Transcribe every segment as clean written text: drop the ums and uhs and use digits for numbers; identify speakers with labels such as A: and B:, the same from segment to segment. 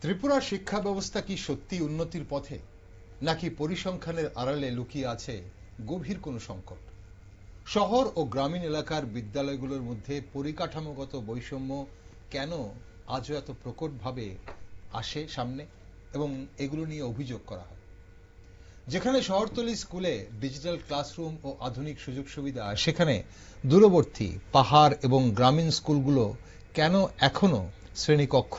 A: ত্রিপুরার শিক্ষা ব্যবস্থা কি সত্যি উন্নতির পথে, নাকি পরিসংখ্যানের আড়ালে লুকিয়ে আছে গভীর কোনো সংকট? শহর ও গ্রামীণ এলাকার বিদ্যালয়গুলোর মধ্যে পরিকাঠামোগত বৈষম্য কেন আজও এত প্রকটভাবে আসে সামনে এবং এগুলো নিয়ে অভিযোগ করা হয়? যেখানে শহরতলি স্কুলে ডিজিটাল ক্লাসরুম ও আধুনিক সুযোগ সুবিধা, সেখানে দূরবর্তী পাহাড় এবং গ্রামীণ স্কুলগুলো কেন এখনো শ্রেণীকক্ষ,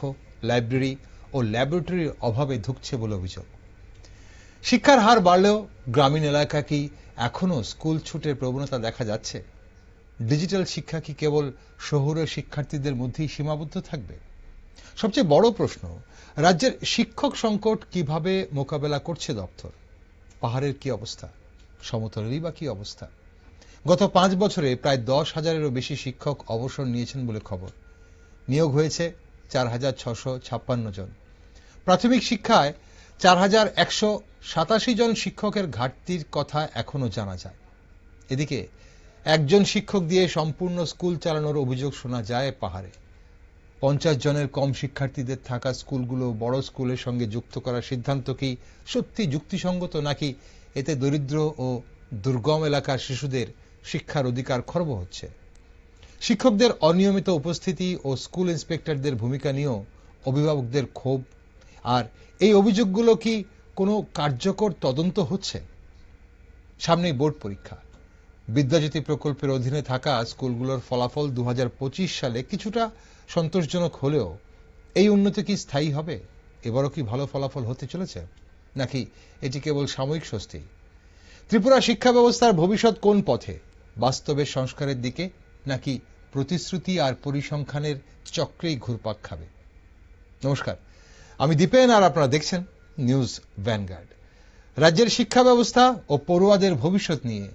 A: লাইব্রেরি ও ল্যাবরেটরির অভাবে ধুঁকছে বলে অভিযোগ। শিক্ষার হার বাড়লেও গ্রামীণ এলাকা কি এখনো স্কুল ছুটের প্রবণতা দেখা যাচ্ছে? ডিজিটাল শিক্ষা কি কেবল শহুরে শিক্ষার্থীদের মধ্যেই সীমাবদ্ধ থাকবে? সবচেয়ে বড় প্রশ্ন, রাজ্যের শিক্ষক সংকট কিভাবে মোকাবেলা করছে দপ্তর? পাহাড়ের কি অবস্থা, সমতলেরই বা কি অবস্থা? গত 5 বছরে প্রায় 10,000-এরও বেশি শিক্ষক অবসর নিয়েছেন বলে খবর। নিয়োগ হয়েছে 4,656 জন। প্রাথমিক শিক্ষায় 4,187 জন শিক্ষকের ঘাটতির কথা এখনো জানা যায়। এদিকে একজন শিক্ষক দিয়ে সম্পূর্ণ স্কুল চালানোর অভিযোগ শোনা যায় পাহাড়ে। 50 জনের কম শিক্ষার্থীদের থাকা স্কুলগুলো বড় স্কুলের সঙ্গে যুক্ত করার সিদ্ধান্ত কি সত্যি যুক্তিসঙ্গত, নাকি এতে দরিদ্র ও দুর্গম এলাকার শিশুদের শিক্ষার অধিকার খর্ব হচ্ছে? শিক্ষকদের অনিয়মিত উপস্থিতি ও স্কুল ইন্সপেক্টরদের ভূমিকা নিয়েও অভিভাবকদের ক্ষোভ। আর এই অভিযোগগুলো কি কোনো কার্যকর তদন্ত হচ্ছে? সামনেই বোর্ড পরীক্ষা। বিদ্যাজ্যোতি প্রকল্পের অধীনে থাকা স্কুলগুলোর ফলাফল 2025 সালে কিছুটা সন্তোষজনক হলেও এই উন্নতি কি স্থায়ী হবে? এবারও কি ভালো ফলাফল হতে চলেছে, নাকি এটি কেবল সাময়িক স্বস্তি? ত্রিপুরা শিক্ষা ব্যবস্থার ভবিষ্যৎ কোন পথে? বাস্তবের সংস্কারের দিকে, নাকি প্রতিশ্রুতি আর পরিসংখ্যানের চক্রেই ঘুরপাক খাবে? নমস্কার, আমি দীপেন আর আপনারা দেখছেন নিউজ ভ্যানগার্ড। রাজ্যের শিক্ষা ব্যবস্থা ও পড়ুয়াদের ভবিষ্যৎ নিয়ে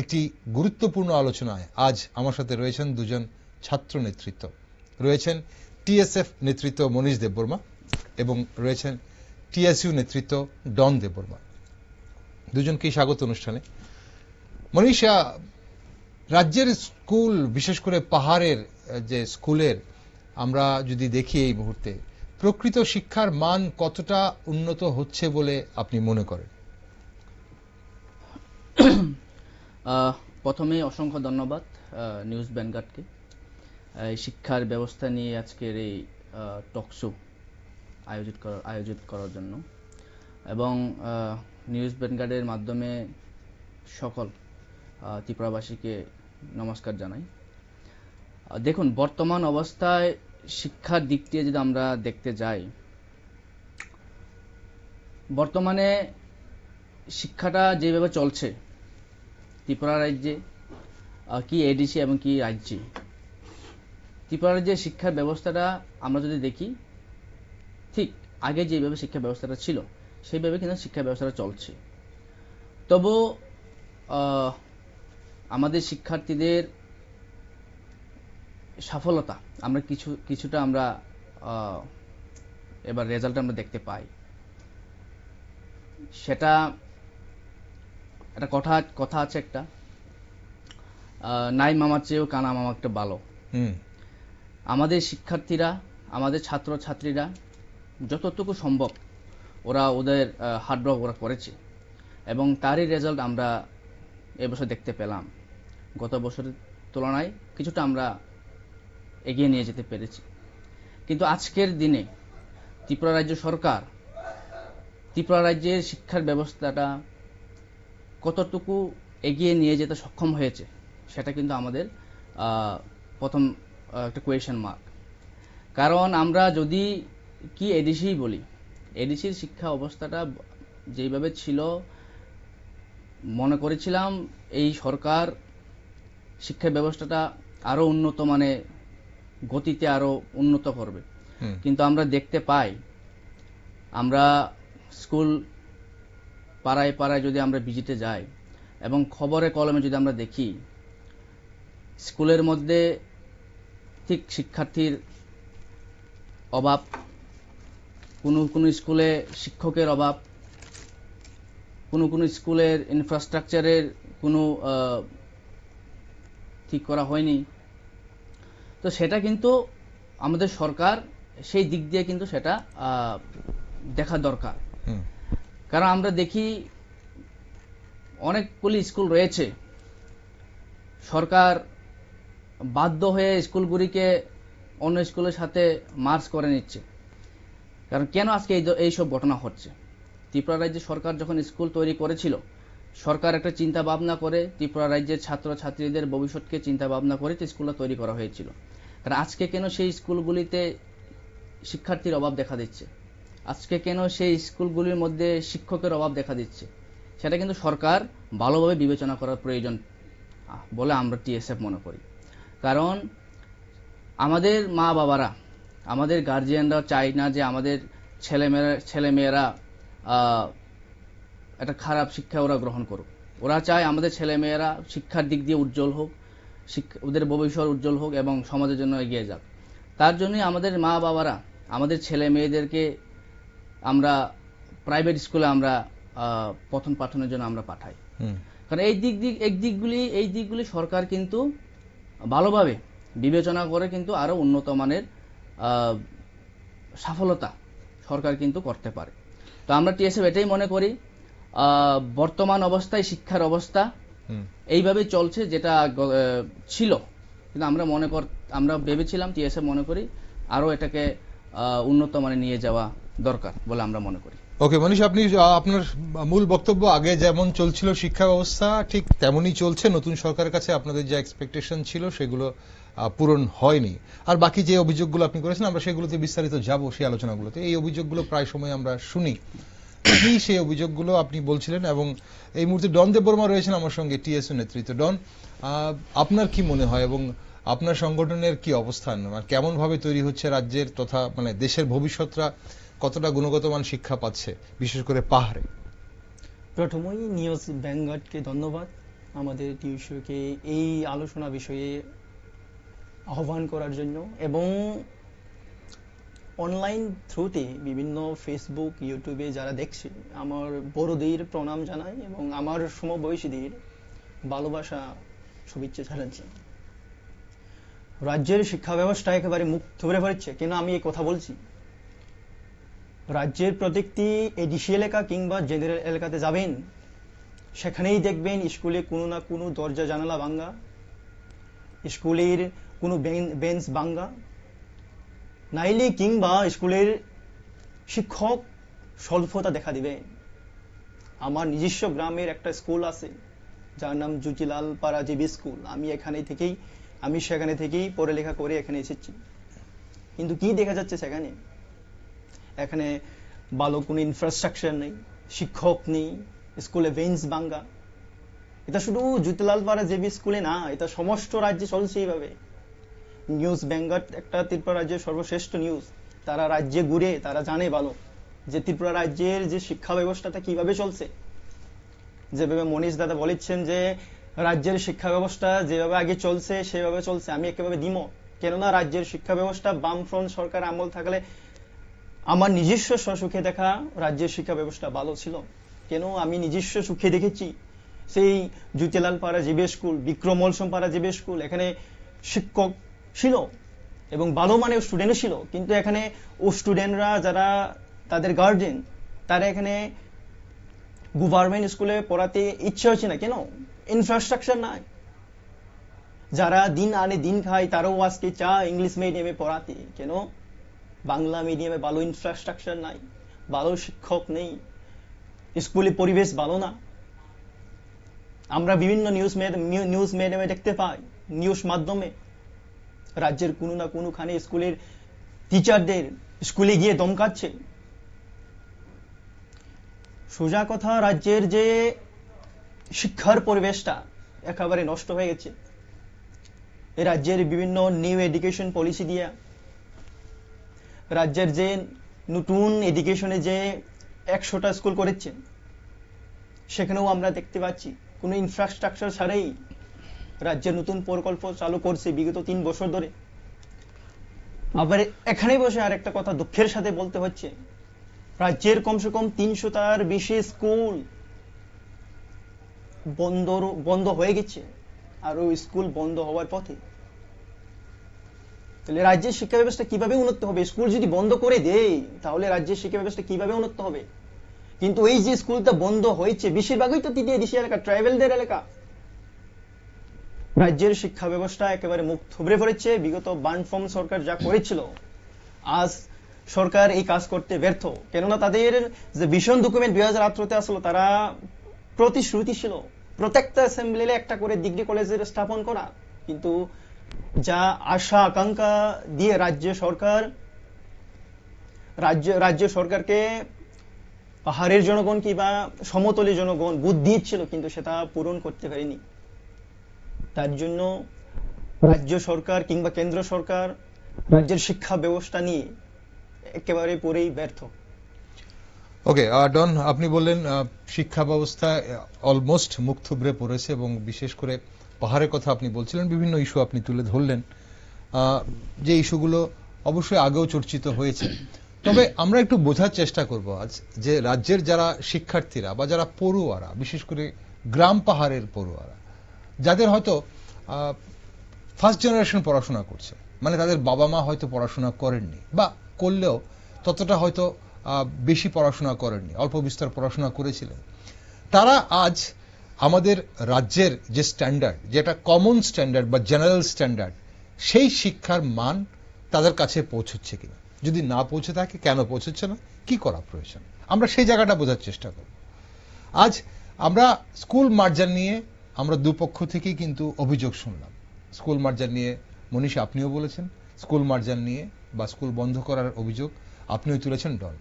A: একটি গুরুত্বপূর্ণ আলোচনায় আজ আমার সাথে রয়েছেন দুজন ছাত্র নেতৃত্ব। রয়েছেন টিএসএফ নেতৃত্ব মনীষ দেববর্মা এবং রয়েছেন টিএসইউ নেতৃত্ব ডন দেববর্মা। দুজনকেই স্বাগত অনুষ্ঠানে। মনীষ, রাজ্যের স্কুল, বিশেষ করে পাহাড়ের যে স্কুলের আমরা যদি দেখি এই মুহূর্তে, প্রকৃত শিক্ষার মান কতটা উন্নত হচ্ছে বলে আপনি মনে করেন?
B: প্রথমে অসংখ্য ধন্যবাদ নিউজ ভ্যানগার্ডকে শিক্ষার ব্যবস্থা নিয়ে আজকের এই টক শো আয়োজিত করার জন্য, এবং নিউজ ভ্যানগার্ডের মাধ্যমে সকল ত্রিপুরাবাসীকে নমস্কার জানাই। দেখুন, বর্তমান অবস্থায় শিক্ষার দিক দিয়ে যদি আমরা দেখতে যাই, বর্তমানে শিক্ষাটা যেভাবে চলছে ত্রিপুরা রাজ্যে, কি এডিসি এবং কি রাজ্যে, ত্রিপুরা রাজ্যের শিক্ষা ব্যবস্থাটা আমরা যদি দেখি, ঠিক আগে যেভাবে শিক্ষা ব্যবস্থাটা ছিল সেইভাবে কিন্তু শিক্ষা ব্যবস্থাটা চলছে। তবু আমাদের শিক্ষার্থীদের সফলতা আমরা কিছুটা আমরা এবার রেজাল্ট আমরা দেখতে পাই। সেটা একটা কথা আছে, একটা নাই মামার চেয়েও কানা মামা একটা ভালো। আমাদের শিক্ষার্থীরা, আমাদের ছাত্র ছাত্রীরা যতটুকু সম্ভব ওরা ওদের হার্ডওয়ার্ক ওরা করেছে, এবং তারই রেজাল্ট আমরা এবছর দেখতে পেলাম। গত বছরের তুলনায় কিছুটা আমরা এগিয়ে নিয়ে যেতে পেরেছি। কিন্তু আজকের দিনে ত্রিপুরা রাজ্য সরকার ত্রিপুরা রাজ্যের শিক্ষার ব্যবস্থাটা কতটুকু এগিয়ে নিয়ে যেতে সক্ষম হয়েছে সেটা কিন্তু আমাদের প্রথম একটা কোয়েশ্চেন মার্ক। কারণ আমরা যদি কি এডিসি বলি, এডিসির শিক্ষা অবস্থাটা যেভাবে ছিল, মনে করেছিলাম এই সরকার শিক্ষা ব্যবস্থাটা আরো উন্নত, মানে গতিতে আরো উন্নত করবে। কিন্তু আমরা দেখতে পাই, আমরা স্কুল পাড়ায় পাড়ায় যদি আমরা ভিজিটে যাই এবং খবরে কলমে যদি আমরা দেখি, স্কুলের মধ্যে ঠিক শিক্ষার্থীর অভাব, কোনো স্কুলে শিক্ষকের অভাব, কোনো স্কুলের ইনফ্রাস্ট্রাকচারের কোনো ঠিক করা হয়নি। তো সেটা কিন্তু আমাদের সরকার সেই দিক দিয়ে কিন্তু সেটা দেখা দরকার। কারণ আমরা দেখি অনেকগুলি স্কুল রয়েছে, সরকার বাধ্য হয়ে স্কুলগুলিকে অন্য স্কুলের সাথে মার্জ করে নিচ্ছে। কারণ কেন আজকে এইসব ঘটনা হচ্ছে? ত্রিপুরা রাজ্যের সরকার যখন স্কুল তৈরি করেছিল, সরকার একটা চিন্তা ভাবনা করে ত্রিপুরা রাজ্যের ছাত্রছাত্রীদের ভবিষ্যৎকে চিন্তা ভাবনা করে স্কুলটা তৈরি করা হয়েছিল। কারণ আজকে কেন সেই স্কুলগুলিতে শিক্ষার্থীর অভাব দেখা দিচ্ছে? আজকে কেন সেই স্কুলগুলির মধ্যে শিক্ষকের অভাব দেখা দিচ্ছে? সেটা কিন্তু সরকার ভালোভাবে বিবেচনা করার প্রয়োজন বলে আমরা টিএসএফ মনে করি। কারণ আমাদের মা বাবারা, আমাদের গার্জিয়ানরা চায় না যে আমাদের ছেলেমেয়েরা একটা খারাপ শিক্ষা ওরা গ্রহণ করুক। ওরা চায় আমাদের ছেলেমেয়েরা শিক্ষার দিক দিয়ে উজ্জ্বল হোক, ওদের ভবিষ্যৎ উজ্জ্বল হোক এবং সমাজের জন্য এগিয়ে যাক। তার জন্যই আমাদের মা বাবারা আমাদের ছেলে মেয়েদেরকে আমরা প্রাইভেট স্কুলে আমরা পঠন পাঠনের জন্য আমরা পাঠাই। কারণ এই দিকগুলি সরকার কিন্তু ভালোভাবে বিবেচনা করে কিন্তু আরো উন্নত মানের সফলতা সরকার কিন্তু করতে পারে। তো আমরা টিএসএফ এটাই মনে করি, বর্তমান অবস্থায় শিক্ষার অবস্থা এইভাবে চলছে যেটা ছিল, কিন্তু আমরা ভেবেছিলাম, টিএসএফ মনে করি আরো এটাকে উন্নত মানে নিয়ে যাওয়া দরকার বলে আমরা মনে করি।
A: ওকে মনীষ, আপনি আপনার মূল বক্তব্য, আগে যেমন চলছিল শিক্ষা ব্যবস্থা ঠিক তেমনই চলছে, নতুন সরকারের কাছে আপনাদের যে এক্সপেকটেশন ছিল সেগুলো পূরণ হয়নি। আর বাকি যে অভিযোগগুলো আপনি করেছেন আমরা সেগুলোতে বিস্তারিত যাব, সেই আলোচনাগুলোতে। এই অভিযোগগুলো প্রায় সময় আমরা শুনি, কি সেই অভিযোগগুলো আপনি বলছিলেন। এবং এই মুহূর্তে ডন দেববর্মা রয়েছেন আমার সঙ্গে, টিএসইউ নেতৃত্ব। ডন, আপনার কি মনে হয় এবং আপনার সংগঠনের কি অবস্থান, কেমন ভাবে তৈরি হচ্ছে রাজ্যের তথা মানে দেশের ভবিষ্যৎরা কতটা গুণগত মান শিক্ষা পাচ্ছে, বিশেষ করে পাহাড়ে?
C: প্রথমেই নিউজ ভ্যানগার্ডকে ধন্যবাদ আমাদের টিউশনকে এই আলোচনা বিষয়ে আহ্বান করার জন্য, এবং অনলাইন থ্রুতে বিভিন্ন ফেসবুক ইউটিউবে যারা দেখছে আমার বড়দের প্রণাম জানাই এবং আমার সমবয়সীদের ভালোবাসা শুভেচ্ছা জানাচ্ছি। রাজ্যের শিক্ষা ব্যবস্থা একেবারে মুখ থুবড়ে পড়ছে। কেন আমি এই কথা বলছি? রাজ্যের প্রত্যেকটি এডিসি এলাকা কিংবা জেনারেল এলাকাতে যাবেন, সেখানেই দেখবেন স্কুলে কোনো না কোনো দরজা জানালা ভাঙ্গা, স্কুলের কোনো বেঞ্চ ভাঙ্গা, নাইলে কিংবা স্কুলের শিক্ষক স্বল্পতা দেখা দিবে। আমার নিজস্ব গ্রামের একটা স্কুল আছে যার নাম জুজিলাল পাড়া জিবি স্কুল। আমি সেখানে থেকেই পড়ালেখা করে এখানে এসেছি। কিন্তু কি দেখা যাচ্ছে সেখানে? এখানে ভালো কোনো ইনফ্রাস্ট্রাকচার নেই, শিক্ষক নেই, স্কুলে বেঞ্চ ভাঙ্গা। এটা শুধু জুজিলাল পাড়া জিবি স্কুলে না, এটা সমস্ত রাজ্যে চলছে এইভাবে। নিউজ ভ্যানগার্ড একটা ত্রিপুরা রাজ্যের সর্বশ্রেষ্ঠ নিউজ। তারা রাজ্যে ঘুরে তারা জানে ভালো যে ত্রিপুরা রাজ্যের যে শিক্ষা ব্যবস্থাটা কিভাবে চলছে। যেভাবে মনীষ দাদা বলেছেন যে রাজ্যের শিক্ষা ব্যবস্থা যেভাবে আগে চলছে সেভাবে চলছে, আমি একেবারে দ্বিমত। কেননা রাজ্যের শিক্ষা ব্যবস্থা বামফ্রন্ট সরকার আমল থাকলে আমার নিজস্ব স্বচক্ষে দেখা রাজ্যের শিক্ষা ব্যবস্থা ভালো ছিল। কেন আমি নিজস্ব চোখে দেখেছি, সেই জুতিলাল পাড়া জিবি স্কুল, বিক্রম মলসম পাড়া জিবি স্কুল, এখানে শিক্ষক ছিল এবং ভালো মানের স্টুডেন্টও ছিল। কিন্তু এখানে ও স্টুডেন্টরা যারা তাদের গার্জেন, তারা এখানে গভর্নমেন্ট স্কুলে পড়াতে ইচ্ছে হচ্ছে না। কেন? ইনফ্রাস্ট্রাকচার নাই। যারা দিন আনে দিন খায় তারাও আজকে চায় ইংলিশ মিডিয়ামে পড়াতে। কেন? বাংলা মিডিয়ামে ভালো ইনফ্রাস্ট্রাকচার নাই, ভালো শিক্ষক নেই, স্কুলে পরিবেশ ভালো না। আমরা বিভিন্ন নিউজ মিডিয়ামে দেখতে পাই, নিউজ মাধ্যমে রাজ্যের কোনো না কোনোখানে স্কুলের টিচারদের স্কুলে গিয়ে ধমকাচ্ছে। সোজা কথা, রাজ্যের যে শিক্ষার পরিবেশটা একেবারে নষ্ট হয়ে গেছে। এই রাজ্যের বিভিন্ন নিউ এডুকেশন পলিসি দিয়া রাজ্যের যে নতুন এডুকেশনে যে 100টা স্কুল করেছেন, সেখানেও আমরা দেখতে পাচ্ছি কোনো ইনফ্রাস্ট্রাকচার ছাড়াই রাজ্যের নতুন প্রকল্প চালু করছে বিগত 3 বছর ধরে। আবার এখানে বসে আর একটা কথা দুঃখের সাথে বলতে হচ্ছে, রাজ্যের কমসে কম 300টার বেশি স্কুল বন্ধ হয়ে গেছে, আর ওই স্কুল বন্ধ হওয়ার পথে। তাহলে রাজ্যের শিক্ষা ব্যবস্থা কিভাবে উন্নত হবে? স্কুল যদি বন্ধ করে দেয় তাহলে রাজ্যের শিক্ষা ব্যবস্থা কিভাবে উন্নত হবে? কিন্তু এই যে স্কুলটা বন্ধ হয়েছে বেশিরভাগই তো তৃতীয় দেশীয় এলাকা, ট্রাইবেলদের এলাকা। রাজ্যের শিক্ষা ব্যবস্থা একেবারে মুখ থুবড়ে পড়েছে। বিগত বানফর্ম সরকার যা করেছিল, আজ সরকার এই কাজ করতে ব্যর্থ। কেননা তাদের যে ভিশন ডকুমেন্ট 2018-তে আসলো, তারা প্রতিশ্রুতি ছিল প্রত্যেকটা অ্যাসেম্বলিতে একটা করে ডিগ্রি কলেজের স্থাপন করা, কিন্তু যা আশা আকাঙ্ক্ষা দিয়ে রাজ্য সরকারকে পাহাড়ের জনগণ কিংবা সমতলের জনগণ বুদ্ধি দিচ্ছিল, কিন্তু সেটা পূরণ করতে পারেনি। তার জন্য রাজ্য সরকার কিংবা কেন্দ্র সরকার রাজ্যের শিক্ষা ব্যবস্থা নিয়ে একেবারে পুরোই ব্যর্থ।
A: ওকে, ডন, আপনি বললেন শিক্ষা ব্যবস্থা অলমোস্ট মুখ থুবড়ে পড়েছে, এবং বিশেষ করে পাহাড়ের কথা আপনি বলছিলেন, বিভিন্ন ইস্যু আপনি তুলে ধরলেন, যে ইস্যুগুলো অবশ্যই আগেও চর্চিত হয়েছে। তবে আমরা একটু বোঝার চেষ্টা করব আজ যে রাজ্যের যারা শিক্ষার্থীরা বা যারা পড়ুয়ারা, বিশেষ করে গ্রাম পাহাড়ের পড়ুয়ারা, যাদের হয়তো ফার্স্ট জেনারেশন পড়াশোনা করছে, মানে তাদের বাবা মা হয়তো পড়াশোনা করেননি, বা করলেও ততটা হয়তো বেশি পড়াশোনা করেননি, অল্প বিস্তর পড়াশোনা করেছিলেন, তারা আজ আমাদের রাজ্যের যে স্ট্যান্ডার্ড, যেটা কমন স্ট্যান্ডার্ড বা জেনারেল স্ট্যান্ডার্ড, সেই শিক্ষার মান তাদের কাছে পৌঁছচ্ছে কিনা, যদি না পৌঁছে থাকে কেন পৌঁছচ্ছে না, কি করা প্রয়োজন, আমরা সেই জায়গাটা বোঝার চেষ্টা করব। আজ আমরা স্কুল মার্জার নিয়ে আমরা দুপক্ষ থেকেই কিন্তু অভিযোগ শুনলাম। স্কুল মার্জার নিয়ে মনীষ আপনিও বলেছেন, স্কুল মার্জার নিয়ে বা স্কুল বন্ধ করার অভিযোগ আপনিও তুলেছেন, ডন।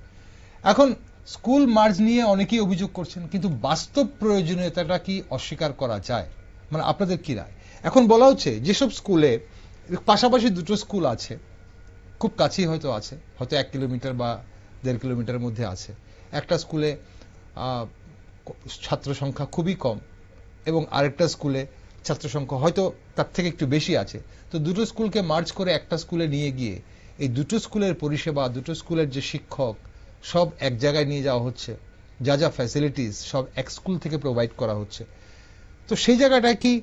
A: এখন স্কুল মার্জ নিয়ে অনেকেই অভিযোগ করছেন, কিন্তু বাস্তব প্রয়োজনীয়তাটা কি অস্বীকার করা যায়? মানে আপনাদের কি রায়? এখন বলা হচ্ছে যেসব স্কুলে পাশাপাশি দুটো স্কুল আছে, খুব কাছেই হয়তো আছে, হয়তো 1 কিলোমিটার বা 1.5 কিলোমিটারের মধ্যে আছে, একটা স্কুলে ছাত্র সংখ্যা খুবই কম এবং আরেকটা স্কুলে ছাত্র সংখ্যা হয়তো তার থেকে একটু বেশি আছে, তো দুটো স্কুলকে মার্জ করে একটা স্কুলে নিয়ে গিয়ে এই দুটো স্কুলের পরিষেবা, দুটো স্কুলের যে শিক্ষক, সব এক জায়গায় নিয়ে যাওয়া হচ্ছে, যা যা ফ্যাসিলিটিস সব এক স্কুল থেকে প্রোভাইড করা হচ্ছে। তো সেই জায়গাটায় কি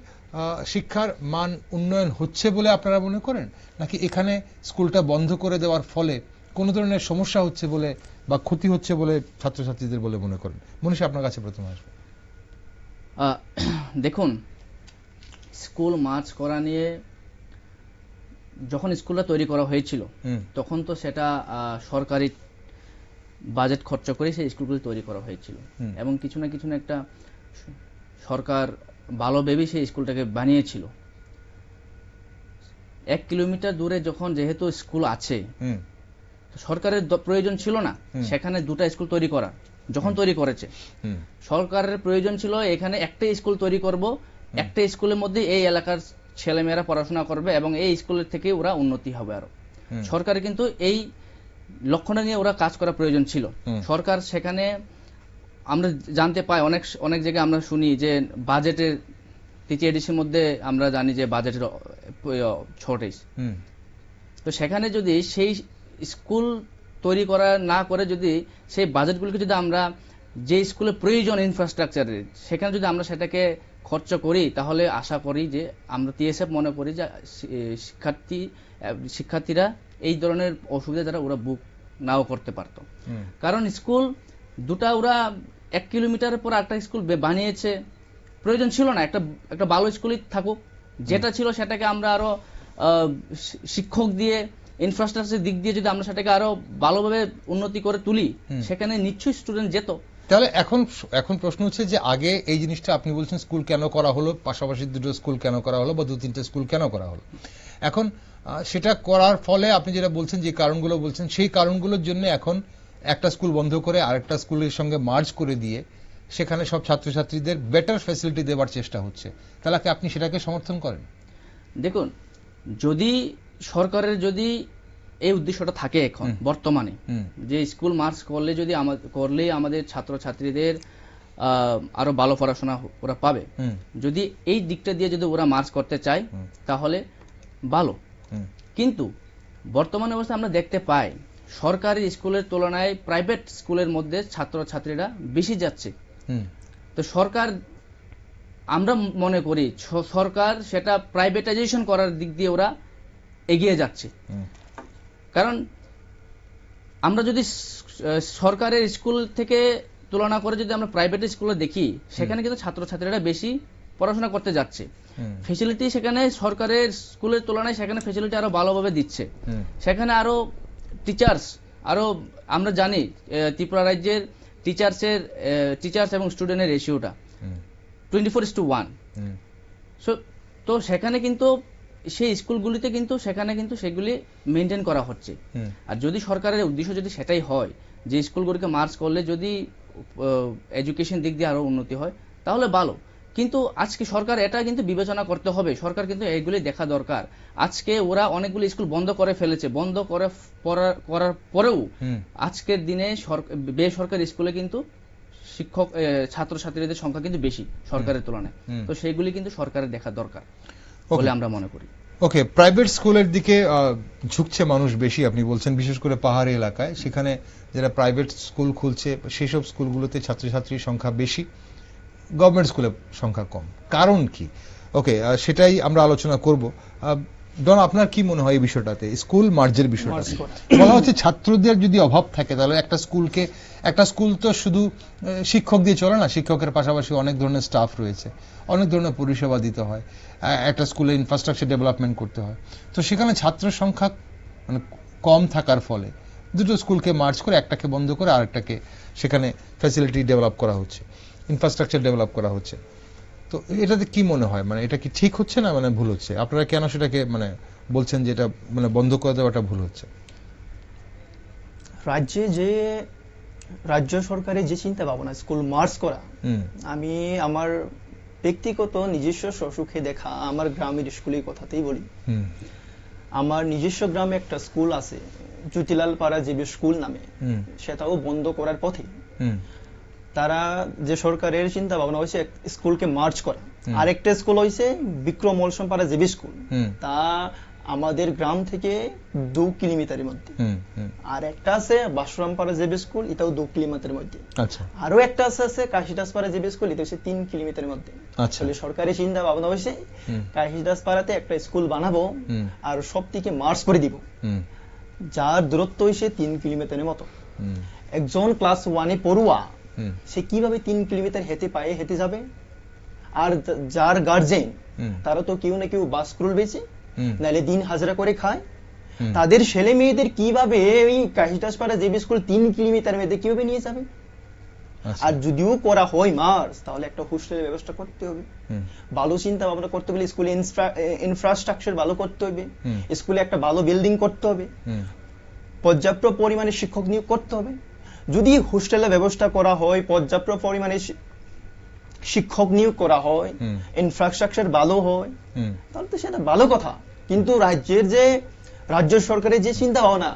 A: শিক্ষার মান উন্নয়ন হচ্ছে বলে আপনারা মনে করেন, নাকি এখানে স্কুলটা বন্ধ করে দেওয়ার ফলে কোনো ধরনের সমস্যা হচ্ছে বলে বা ক্ষতি হচ্ছে বলে ছাত্রছাত্রীদের বলে মনে করেন? মনীষ, আপনার কাছে প্রথমে আসবো।
B: দেখুন, স্কুল মার্চ করা নিয়ে যখন স্কুলটা তৈরি করা হয়েছিল তখন তো সেটা সরকারি বাজেট খরচ করে সেই স্কুলগুলো তৈরি করা হয়েছিল, এবং কিছু না একটা সরকার ভালো ভেবে সেই স্কুলটাকে বানিয়েছিল। 1 কিলোমিটার দূরে যখন যেহেতু স্কুল আছে, সরকারের প্রয়োজন ছিল না সেখানে দুটো স্কুল তৈরি করা। যখন তৈরি করেছে, সরকারের প্রয়োজন ছিল এখানে একটা স্কুল তৈরি করব, একটা স্কুলের মধ্যে এই এলাকার ছেলেমেয়েরা পড়াশোনা করবে এবং এই স্কুলের থেকে ওরা উন্নতি হবে আরো। সরকারের কিন্তু এই লক্ষ্যটা নিয়ে ওরা কাজ করা প্রয়োজন ছিল। সরকার সেখানে আমরা জানতে পাই, অনেক জায়গায় আমরা শুনি যে বাজেটের তৃতীয় এডিসির মধ্যে আমরা জানি যে বাজেটের শর্টেজ। তো সেখানে যদি সেই স্কুল তৈরি করা না করে যদি সেই বাজেটগুলোকে যদি আমরা যে স্কুলের প্রয়োজন ইনফ্রাস্ট্রাকচারের, সেখানে যদি আমরা সেটাকে খরচ করি, তাহলে আশা করি যে আমরা টিএসএফ মনে করি যে শিক্ষার্থীরা এই ধরনের অসুবিধা যারা ওরা বুক নাও করতে পারত। কারণ স্কুল দুটা ওরা 1 কিলোমিটারের পর একটা স্কুল বানিয়েছে, প্রয়োজন ছিল না একটা ভালো স্কুলই থাকুক। যেটা ছিল সেটাকে আমরা আরো শিক্ষক দিয়ে ইনফ্রাস্ট্রাকচার দিক দিয়ে যদি আমরা সেটাকে আরো ভালোভাবে উন্নতি করে তুলি, সেখানে নিশ্চয়ই স্টুডেন্ট যেত।
A: তাহলে এখন প্রশ্ন হচ্ছে যে আগে এই জিনিসটা আপনি বলছেন স্কুল কেন করা হলো, পাশাপাশি দুটো স্কুল কেন করা হলো বা 2-3টে স্কুল কেন করা হলো, এখন সেটা করার ফলে আপনি যেটা বলছেন, যে কারণগুলো বলছেন, সেই কারণগুলোর জন্য এখন একটা স্কুল বন্ধ করে আরেকটা স্কুলের সঙ্গে মার্জ করে দিয়ে সেখানে সব ছাত্রছাত্রীদের বেটার ফ্যাসিলিটি দেওয়ার চেষ্টা হচ্ছে, তাহলে কি আপনি সেটাকে সমর্থন করেন?
B: দেখুন, যদি সরকারের যদি এই উদ্দেশ্যটা থাকে এখন বর্তমানে যে স্কুল মার্চ করলেই আমাদের ছাত্রছাত্রীদের আরো ভালো পড়াশোনা ওরা পাবে, যদি এই দিকটা দিয়ে যদি ওরা মার্চ করতে চায় তাহলে ভালো। কিন্তু বর্তমান অবস্থায় আমরা দেখতে পাই সরকারি স্কুলের তুলনায় প্রাইভেট স্কুলের মধ্যে ছাত্রছাত্রীরা বেশি যাচ্ছে। তো সরকার, আমরা মনে করি সরকার সেটা প্রাইভেটাইজেশন করার দিক দিয়ে ওরা এগিয়ে যাচ্ছে। কারণ আমরা যদি সরকারের স্কুল থেকে তুলনা করে যদি আমরা প্রাইভেট স্কুলে দেখি, সেখানে কিন্তু ছাত্রছাত্রীরা বেশি পড়াশোনা করতে যাচ্ছে। ফেসিলিটি সেখানে সরকারের স্কুলের তুলনায় সেখানে ফেসিলিটি আরো ভালোভাবে দিচ্ছে। সেখানে আরো টিচার্স, আরো আমরা জানি ত্রিপুরা রাজ্যের টিচার্স এবং স্টুডেন্টের রেশিওটা 24:1। তো সেখানে কিন্তু সেই স্কুলগুলিতে কিন্তু সেখানে কিন্তু সেগুলি মেনটেন করা হচ্ছে। আর যদি সরকারের উদ্দেশ্য যদি সেটাই হয় যে স্কুলগুলিকে মার্জ করলে যদি এডুকেশন দিক দিয়ে আরো উন্নতি হয়, তাহলে ভালো। কিন্তু আজকে সরকার এটা কিন্তু বিবেচনা করতে হবে, সরকার কিন্তু এইগুলি দেখা দরকার। আজকে ওরা অনেকগুলো স্কুল বন্ধ করে ফেলেছে, বন্ধ করার পরেও আজকের দিনে বেসরকারি স্কুলে কিন্তু শিক্ষক ছাত্রছাত্রীদের সংখ্যা কিন্তু বেশি সরকারের তুলনায়। তো সেগুলি কিন্তু সরকারের দেখা দরকার বলে আমরা মনে করি।
A: ওকে, প্রাইভেট স্কুলের দিকে ঝুঁকছে মানুষ বেশি আপনি বলছেন, বিশেষ করে পাহাড়ি এলাকায়। সেখানে যারা প্রাইভেট স্কুল খুলছে সেসব স্কুলগুলোতে ছাত্রছাত্রীর সংখ্যা বেশি, গভর্নমেন্ট স্কুলের সংখ্যা কম। কারণ কি? ওকে, সেটাই আমরা আলোচনা করব। ডন, আপনার কি মনে হয় এই বিষয়টাতে, স্কুল মার্জের বিষয়টা? বলা হচ্ছে ছাত্রদের যদি অভাব থাকে তাহলে একটা স্কুল তো শুধু শিক্ষক দিয়ে চলে না, শিক্ষকের পাশাপাশি অনেক ধরনের স্টাফ রয়েছে, অনেক ধরনের পরিষেবা দিতে হয়, একটা স্কুলে ইনফ্রাস্ট্রাকচার ডেভেলপমেন্ট করতে হয়। তো সেখানে ছাত্র সংখ্যা মানে কম থাকার ফলে দুটো স্কুলকে মার্জ করে একটাকে বন্ধ করে আরেকটাকে সেখানে ফ্যাসিলিটি ডেভেলপ করা হচ্ছে, ইনফ্রাস্ট্রাকচার ডেভেলপ করা হচ্ছে। তো এটাতে কি মনে হয়, মানে এটা কি ঠিক হচ্ছে না মানে ভুল হচ্ছে? আপনারা কেন সেটাকে মানে বলছেন যে এটা মানে বন্ধ করে দেওয়াটা ভুল হচ্ছে?
C: রাজ্য সরকারের যে চিন্তা ভাবনা স্কুল মার্জ করা, আমি আমার ব্যক্তিগত নিজস্ব স্বসুখে দেখা আমার গ্রামের স্কুলের কথাতেই বলি। আমার নিজস্ব গ্রামে একটা স্কুল আছে, জ্যোতিলাল পাড়া জিবি স্কুল নামে, সেটাও বন্ধ করার পথে। তারা যে সরকারের চিন্তা ভাবনা হয়েছে স্কুলকে মার্জ করা। আরেকটা স্কুল হয়েছে বিক্রম মলসম পাড়া জিবি স্কুল, তা আমাদের গ্রাম থেকে 2 কিলোমিটারের মধ্যে। আর একটা আছে বাসুরাম পাড়া জিবি স্কুল, এটাও 2 কিলোমিটারের মধ্যে। আরো একটা আছে কাশিদাস পাড়া জিবি স্কুল, এটা হচ্ছে 3 কিলোমিটারের মধ্যে। আসলে সরকারি চিন্তা ভাবনা হয়েছে কাশিদাস পাড়াতে একটা স্কুল বানাবো আর সব থেকে মার্জ করে দিব, যার দূরত্ব হয়েছে 3 কিলোমিটারের মতো। একজন ক্লাস 1-এ পড়ুয়া সে কিভাবে 3 কিলোমিটার হেঁটে যাবে? আর যার গার্জেন তারা তো কেউ না কেউ বাস করল বেঁচে, নাহলে দিন হাজরা করে খায়। তাদের ছেলে মেয়েদের কিভাবে এই কাশিদাসপাড়া জিবি স্কুল 3 কিলোমিটার মধ্যে কিভাবে নিয়ে যাবে? আর যদিও করা হয় মার্চ, তাহলে একটা হোস্টেলের ব্যবস্থা করতে হবে, ভালো চিন্তা ভাবনা করতে হবে, স্কুলে ইনফ্রাস্ট্রাকচার ভালো করতে হবে, স্কুলে একটা ভালো বিল্ডিং করতে হবে, পর্যাপ্ত পরিমাণে শিক্ষক নিয়োগ করতে হবে। যদি হোস্টেলের ব্যবস্থা করা হয়, পর্যাপ্ত পরিমাণে শিক্ষক নিয়োগ করা হয়, ইনফ্রাস্ট্রাকচার ভালো হয়, তাহলে তো সেটা ভালো কথা। কিন্তু রাজ্য সরকারের যে চিন্তা ভাবনা,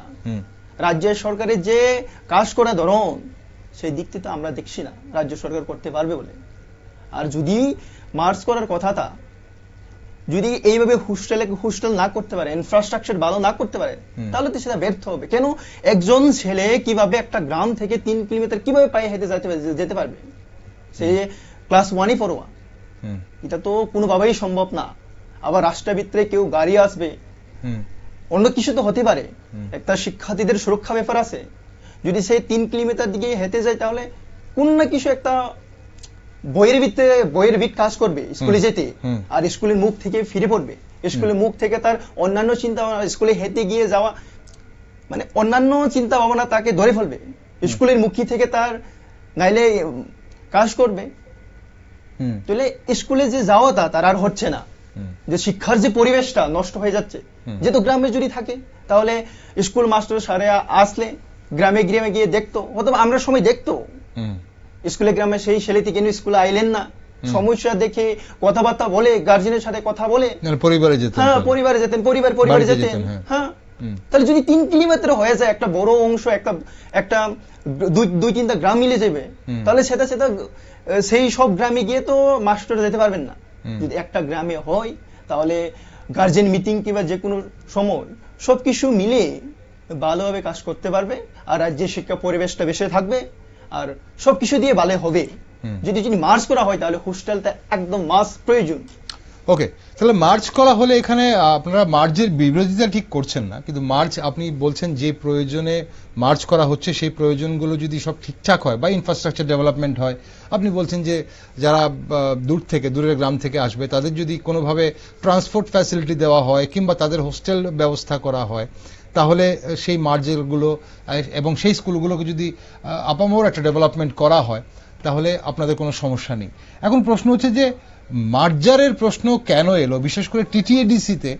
C: রাজ্যের সরকারের যে কাজ করা ধরন, সেই দিক থেকে আমরা দেখছি না রাজ্য সরকার করতে পারবে বলে। আর যদি মার্চ করার কথাটা যদি এইভাবে হোস্টেল না করতে পারে, ইনফ্রাস্ট্রাকচার ভালো না করতে পারে, তাহলে তো সেটা ব্যর্থ হবে। কেন একজন ছেলে কিভাবে একটা গ্রাম থেকে 3 কিলোমিটার কিভাবে পায়ে হেঁটে যেতে পারবে? সে ক্লাস 1-ই পড়ুয়া, এটা তো কোনোভাবেই সম্ভব না। আবার রাস্তার ভিতরে কেউ গাড়ি আসবে, অন্য কিছু তো হতে পারে, একটা শিক্ষার্থীদের সুরক্ষা ব্যাপার আছে। যদি সে 3 কিলোমিটার দিকে হেঁটে যায়, তাহলে কোন না কিছু একটা বইয়ের ভিত কাজ করবে স্কুলে যেতে, আর স্কুলের মুখ থেকে ফিরে পড়বে। স্কুলের মুখ থেকে তার অন্যান্য চিন্তা ভাবনা, স্কুলে হেঁটে গিয়ে যাওয়া মানে অন্যান্য চিন্তা ভাবনা তাকে ধরে ফেলবে, স্কুলের মুখী থেকে তার নাইলে কাজ করবে। তাহলে স্কুলে যে যাওয়াটা তার আর হচ্ছে না, যে শিক্ষার যে পরিবেশটা নষ্ট হয়ে যাচ্ছে। যেহেতু গ্রামে যদি থাকে, তাহলে স্কুল মাস্টার সারে আসলে গ্রামে গিয়ে দেখতো, অথবা আমরা সময় দেখতো স্কুলে গ্রামে সেই ছেলেটি কেন স্কুলে আইলেন না, সমস্যা দেখে কথাবার্তা বলে, গার্জেনের সাথে কথা বলে পরিবারে যেতেন। হ্যাঁ, তাহলে যদি 3 কিলোমিটার হয়ে যায়, একটা বড় অংশ, একটা 2-3টা গ্রাম মিলে যাবে, তাহলে সেটা সেই সব গ্রামে গিয়ে তো মাস্টার যেতে পারবেন না। যদি একটা গ্রামে হয়, তাহলে গার্জেন মিটিং কিংবা যে কোনো সময় সবকিছু মিলে ভালোভাবে কাজ করতে পারবে, আর রাজ্যের শিক্ষা পরিবেশটা বেশি থাকবে, আর সবকিছু দিয়ে ভালো হবে। যদি মার্চ করা হয়, তাহলে হোস্টেলটা একদম মাস্ট প্রয়োজন।
A: ওকে। তাহলে মার্চ করা হলে এখানে আপনারা মার্চের বিরোধিতা ঠিক করছেন না, কিন্তু মার্চ আপনি বলছেন যে প্রয়োজনে মার্চ করা হচ্ছে সেই প্রয়োজনগুলো যদি সব ঠিকঠাক হয় বা ইনফ্রাস্ট্রাকচার ডেভেলপমেন্ট হয়, আপনি বলছেন যে যারা দূরের গ্রাম থেকে আসবে তাদের যদি কোনোভাবে ট্রান্সপোর্ট ফ্যাসিলিটি দেওয়া হয় কিংবা তাদের হোস্টেল ব্যবস্থা করা হয়, তাহলে সেই মার্চগুলো এবং সেই স্কুলগুলোকে যদি আপামর একটা ডেভেলপমেন্ট করা হয় তাহলে আপনাদের কোনো সমস্যা নেই। এখন প্রশ্ন হচ্ছে যে মার্জারের প্রশ্ন কেন এলো, বিশেষ করে টিটিএডিসিতে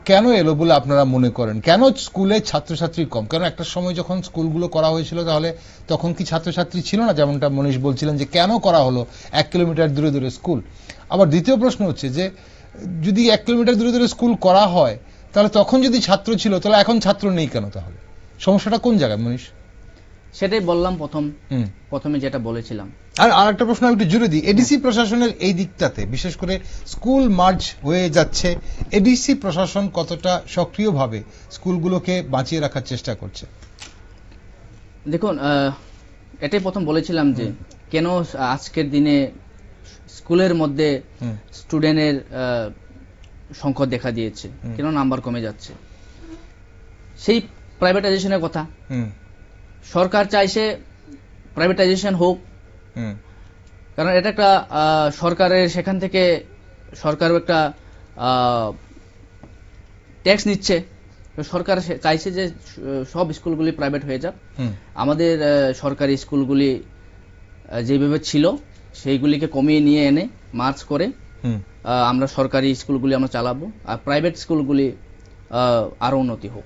A: কেন এলো বলে আপনারা মনে করেন? কেন স্কুলে ছাত্রছাত্রী কম? কারণ একটা সময় যখন স্কুলগুলো করা হয়েছিল তাহলে তখন কি ছাত্রছাত্রী ছিল না? যেমনটা মনীষ বলছিলেন যে কেন করা হলো 1 কিলোমিটার দূরে দূরে স্কুল। আবার দ্বিতীয় প্রশ্ন হচ্ছে যে যদি 1 কিলোমিটার দূরে দূরে স্কুল করা হয় তাহলে তখন যদি ছাত্র ছিল তাহলে এখন ছাত্র নেই কেন? তাহলে সমস্যাটা কোন জায়গায় মনীষ?
B: সেটাই বললাম প্রথমে যেটা বলেছিলাম।
A: আর একটা প্রশ্ন একটু জুড়ে দিই, এডিসি প্রশাসনের এই দিকটাতে বিশেষ করে স্কুল মার্জ হয়ে যাচ্ছে, এডিসি প্রশাসন কতটা সক্রিয়ভাবে স্কুলগুলোকে বাঁচিয়ে রাখার চেষ্টা করছে?
B: দেখুন, এটাই প্রথম বলেছিলাম যে কেন আজকের দিনে স্কুলের মধ্যে স্টুডেন্টের সংকট দেখা দিয়েছে, কেন নাম্বার কমে যাচ্ছে। সেই প্রাইভেটাইজেশনের কথা সরকার চাইছে প্রাইভেটাইজেশন হোক, কারণ এটা একটা সরকারের, সেখান থেকে সরকারও একটা ট্যাক্স নিচ্ছে। সরকার চাইছে যে সব স্কুলগুলি প্রাইভেট হয়ে যাক। আমাদের সরকারি স্কুলগুলি যেভাবে ছিল সেইগুলিকে কমিয়ে নিয়ে এনে মার্চ করে আমরা সরকারি স্কুলগুলি আমরা চালাবো, আর প্রাইভেট স্কুলগুলি আরো উন্নতি হোক।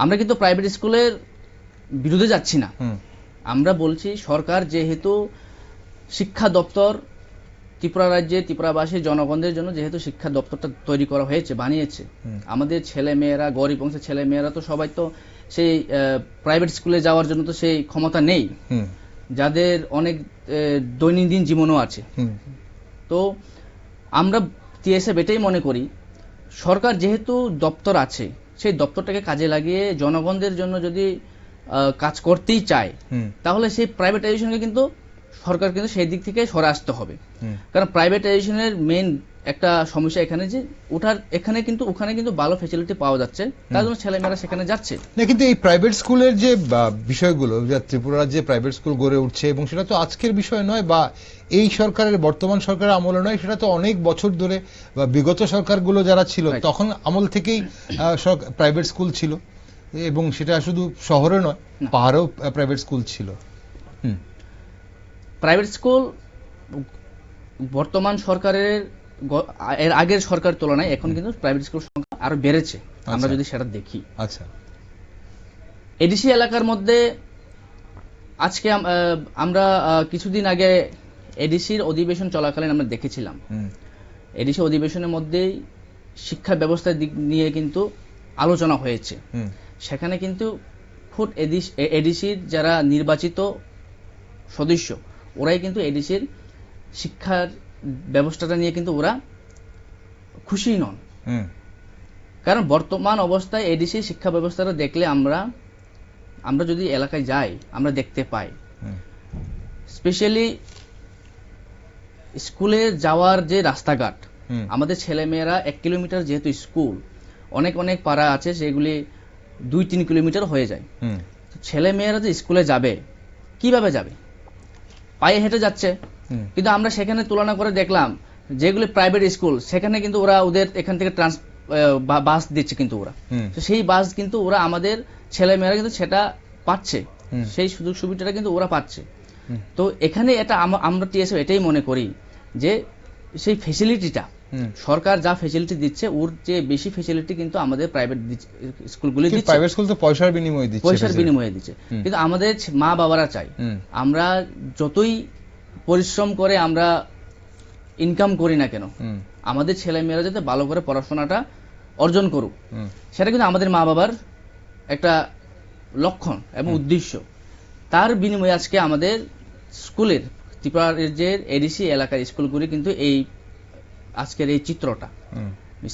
B: আমরা কিন্তু প্রাইভেট স্কুলের বিরুদ্ধে যাচ্ছি না। আমরা বলছি সরকার যেহেতু শিক্ষা দপ্তর ত্রিপুরা রাজ্যে ত্রিপুরাবাসী জনগণদের জন্য যেহেতু শিক্ষা দপ্তরটা তৈরি করা হয়েছে, বানিয়েছে, আমাদের ছেলে মেয়েরা, গরিব অংশের ছেলে মেয়েরা তো সবাই তো সেই প্রাইভেট স্কুলে যাওয়ার জন্য তো সেই ক্ষমতা নেই, যাদের অনেক দৈনন্দিন জীবনও আছে। তো আমরা টিএসএফ এটাই মনে করি সরকার যেহেতু দপ্তর আছে সেই দপ্তরটাকে কাজে লাগিয়ে জনগণদের জন্য যদি কাজ করতেই চায় তাহলে সেই প্রাইভেটাইজেশনকে কিন্তু সরকার কিন্তু সেই দিক থেকে সরে আসতে হবে। কারণ প্রাইভেটাইজেশনের মেইন একটা সমস্যা এখানে যে এখানে কিন্তু ওখানে কিন্তু ভালো ফ্যাসিলিটি পাওয়া যাচ্ছে, তার জন্য ছেলেমেয়েরা সেখানে যাচ্ছে
A: না। কিন্তু এই প্রাইভেট স্কুলের যে বিষয়গুলো, ত্রিপুরা যে প্রাইভেট স্কুল গড়ে উঠছে, এবং সেটা তো আজকের বিষয় নয় বা এই সরকারের, বর্তমান সরকারের আমলে নয়, সেটা তো অনেক বছর ধরে বা বিগত সরকারগুলো যারা ছিল তখন আমল থেকেই প্রাইভেট স্কুল ছিল, এবং সেটা শুধু শহরে নয় পাহাড়েও প্রাইভেট স্কুল ছিল।
B: প্রাইভেট স্কুল বর্তমান সরকারের এর আগের সরকার তুলনায় এখন কিন্তু প্রাইভেট স্কুল সংখ্যা আরো বেড়েছে, আমরা যদি সেটা দেখি।
A: আচ্ছা,
B: এডিসি এলাকার মধ্যে আজকে আমরা কিছুদিন আগে এডিসির অধিবেশন চলাকালীন আমরা দেখেছিলাম, এডিসি অধিবেশনের মধ্যেই শিক্ষা ব্যবস্থার দিক নিয়ে কিন্তু আলোচনা হয়েছে। সেখানে কিন্তু খুব এডিসির যারা নির্বাচিত সদস্য ওরাই কিন্তু এডিসির শিক্ষার ব্যবস্থাটা নিয়ে কিন্তু ওরা খুশি নন। কারণ বর্তমান অবস্থায় এডিসি শিক্ষা ব্যবস্থাটা দেখলে আমরা যদি এলাকায় যাই আমরা দেখতে পাই, স্পেশালি স্কুলে যাওয়ার যে রাস্তাঘাট, আমাদের ছেলেমেয়েরা 1 কিলোমিটার যেহেতু স্কুল, অনেক অনেক পাড়া আছে সেগুলি 2-3 কিলোমিটার হয়ে যায়। ছেলেমেয়েরা যে স্কুলে যাবে কিভাবে যাবে? পায়ে হেঁটে যাচ্ছে। কিন্তু আমরা সেখানে তুলনা করে দেখলাম যেগুলি প্রাইভেট স্কুল সেখানে কিন্তু ওদের এখান থেকে বাস দিচ্ছে, কিন্তু ওরা সেই বাস কিন্তু ওরা আমাদের ছেলেমেয়েরা কিন্তু সেটা পাচ্ছে, সেই সুযোগ সুবিধাটা কিন্তু ওরা পাচ্ছে। তো এখানে এটা আমরা টিএসএফ এটাই মনে করি যে সেই ফ্যাসিলিটিটা সরকার যা ফ্যাসিলিটি দিচ্ছে ওর যে বেশি ফ্যাসিলিটি কিন্তু আমাদের প্রাইভেট স্কুলগুলি দিচ্ছে।
A: প্রাইভেট স্কুল তো পয়সার বিনিময়ে দিচ্ছে,
B: কিন্তু আমাদের মা বাবারা চাই আমরা যতই পরিশ্রম করে আমরা ইনকাম করি না কেন আমাদের ছেলেমেয়েরা যাতে ভালো করে পড়াশোনাটা অর্জন করুক, সেটা কিন্তু আমাদের মা বাবার একটা লক্ষণ এবং উদ্দেশ্য। তার বিনিময়ে আজকে আমাদের স্কুলের ত্রিপুরার যে এডিসি এলাকার স্কুলগুলি কিন্তু এই আজকের এই চিত্রটা,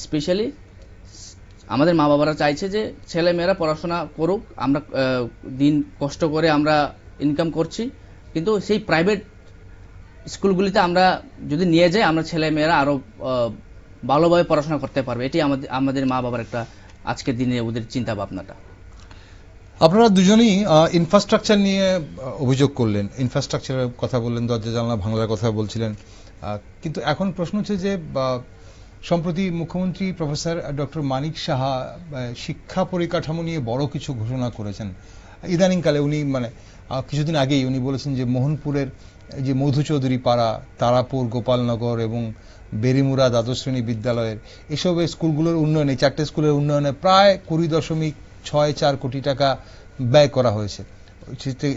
B: স্পেশালি আমাদের মা বাবারা চাইছে যে ছেলে মেয়েরা পড়াশোনা করুক, আমরা দিন কষ্ট করে আমরা ইনকাম করছি, কিন্তু সেই প্রাইভেট স্কুলগুলিতে আমরা যদি নিয়ে যাই আমরা ছেলে মেয়েরা আরো ভালোভাবে পড়াশোনা করতে পারবে। এটি আমাদের মা বাবার একটা আজকের দিনে ওদের চিন্তা ভাবনাটা।
A: আপনারা দুজনেই ইনফ্রাস্ট্রাকচার নিয়ে অভিযোগ করলেন, ইনফ্রাস্ট্রাকচারের কথা বললেন, দরজা জানলা ভাঙার কথা বলছিলেন, কিন্তু এখন প্রশ্ন হচ্ছে যে সম্প্রতি মুখ্যমন্ত্রী প্রফেসর ডক্টর মানিক সাহা শিক্ষা পরিকাঠামো নিয়ে বড় কিছু ঘোষণা করেছেন ইদানিংকালে। উনি কিছুদিন আগেই উনি বলেছেন যে মোহনপুরের যে মধু চৌধুরী পাড়া, তারাপুর, গোপালনগর এবং বেরিমুরা দ্বাদশ শ্রেণী বিদ্যালয়ের এসব স্কুলগুলোর উন্নয়নে, 4টে স্কুলের উন্নয়নে প্রায় 20.64 কোটি টাকা ব্যয় করা হয়েছে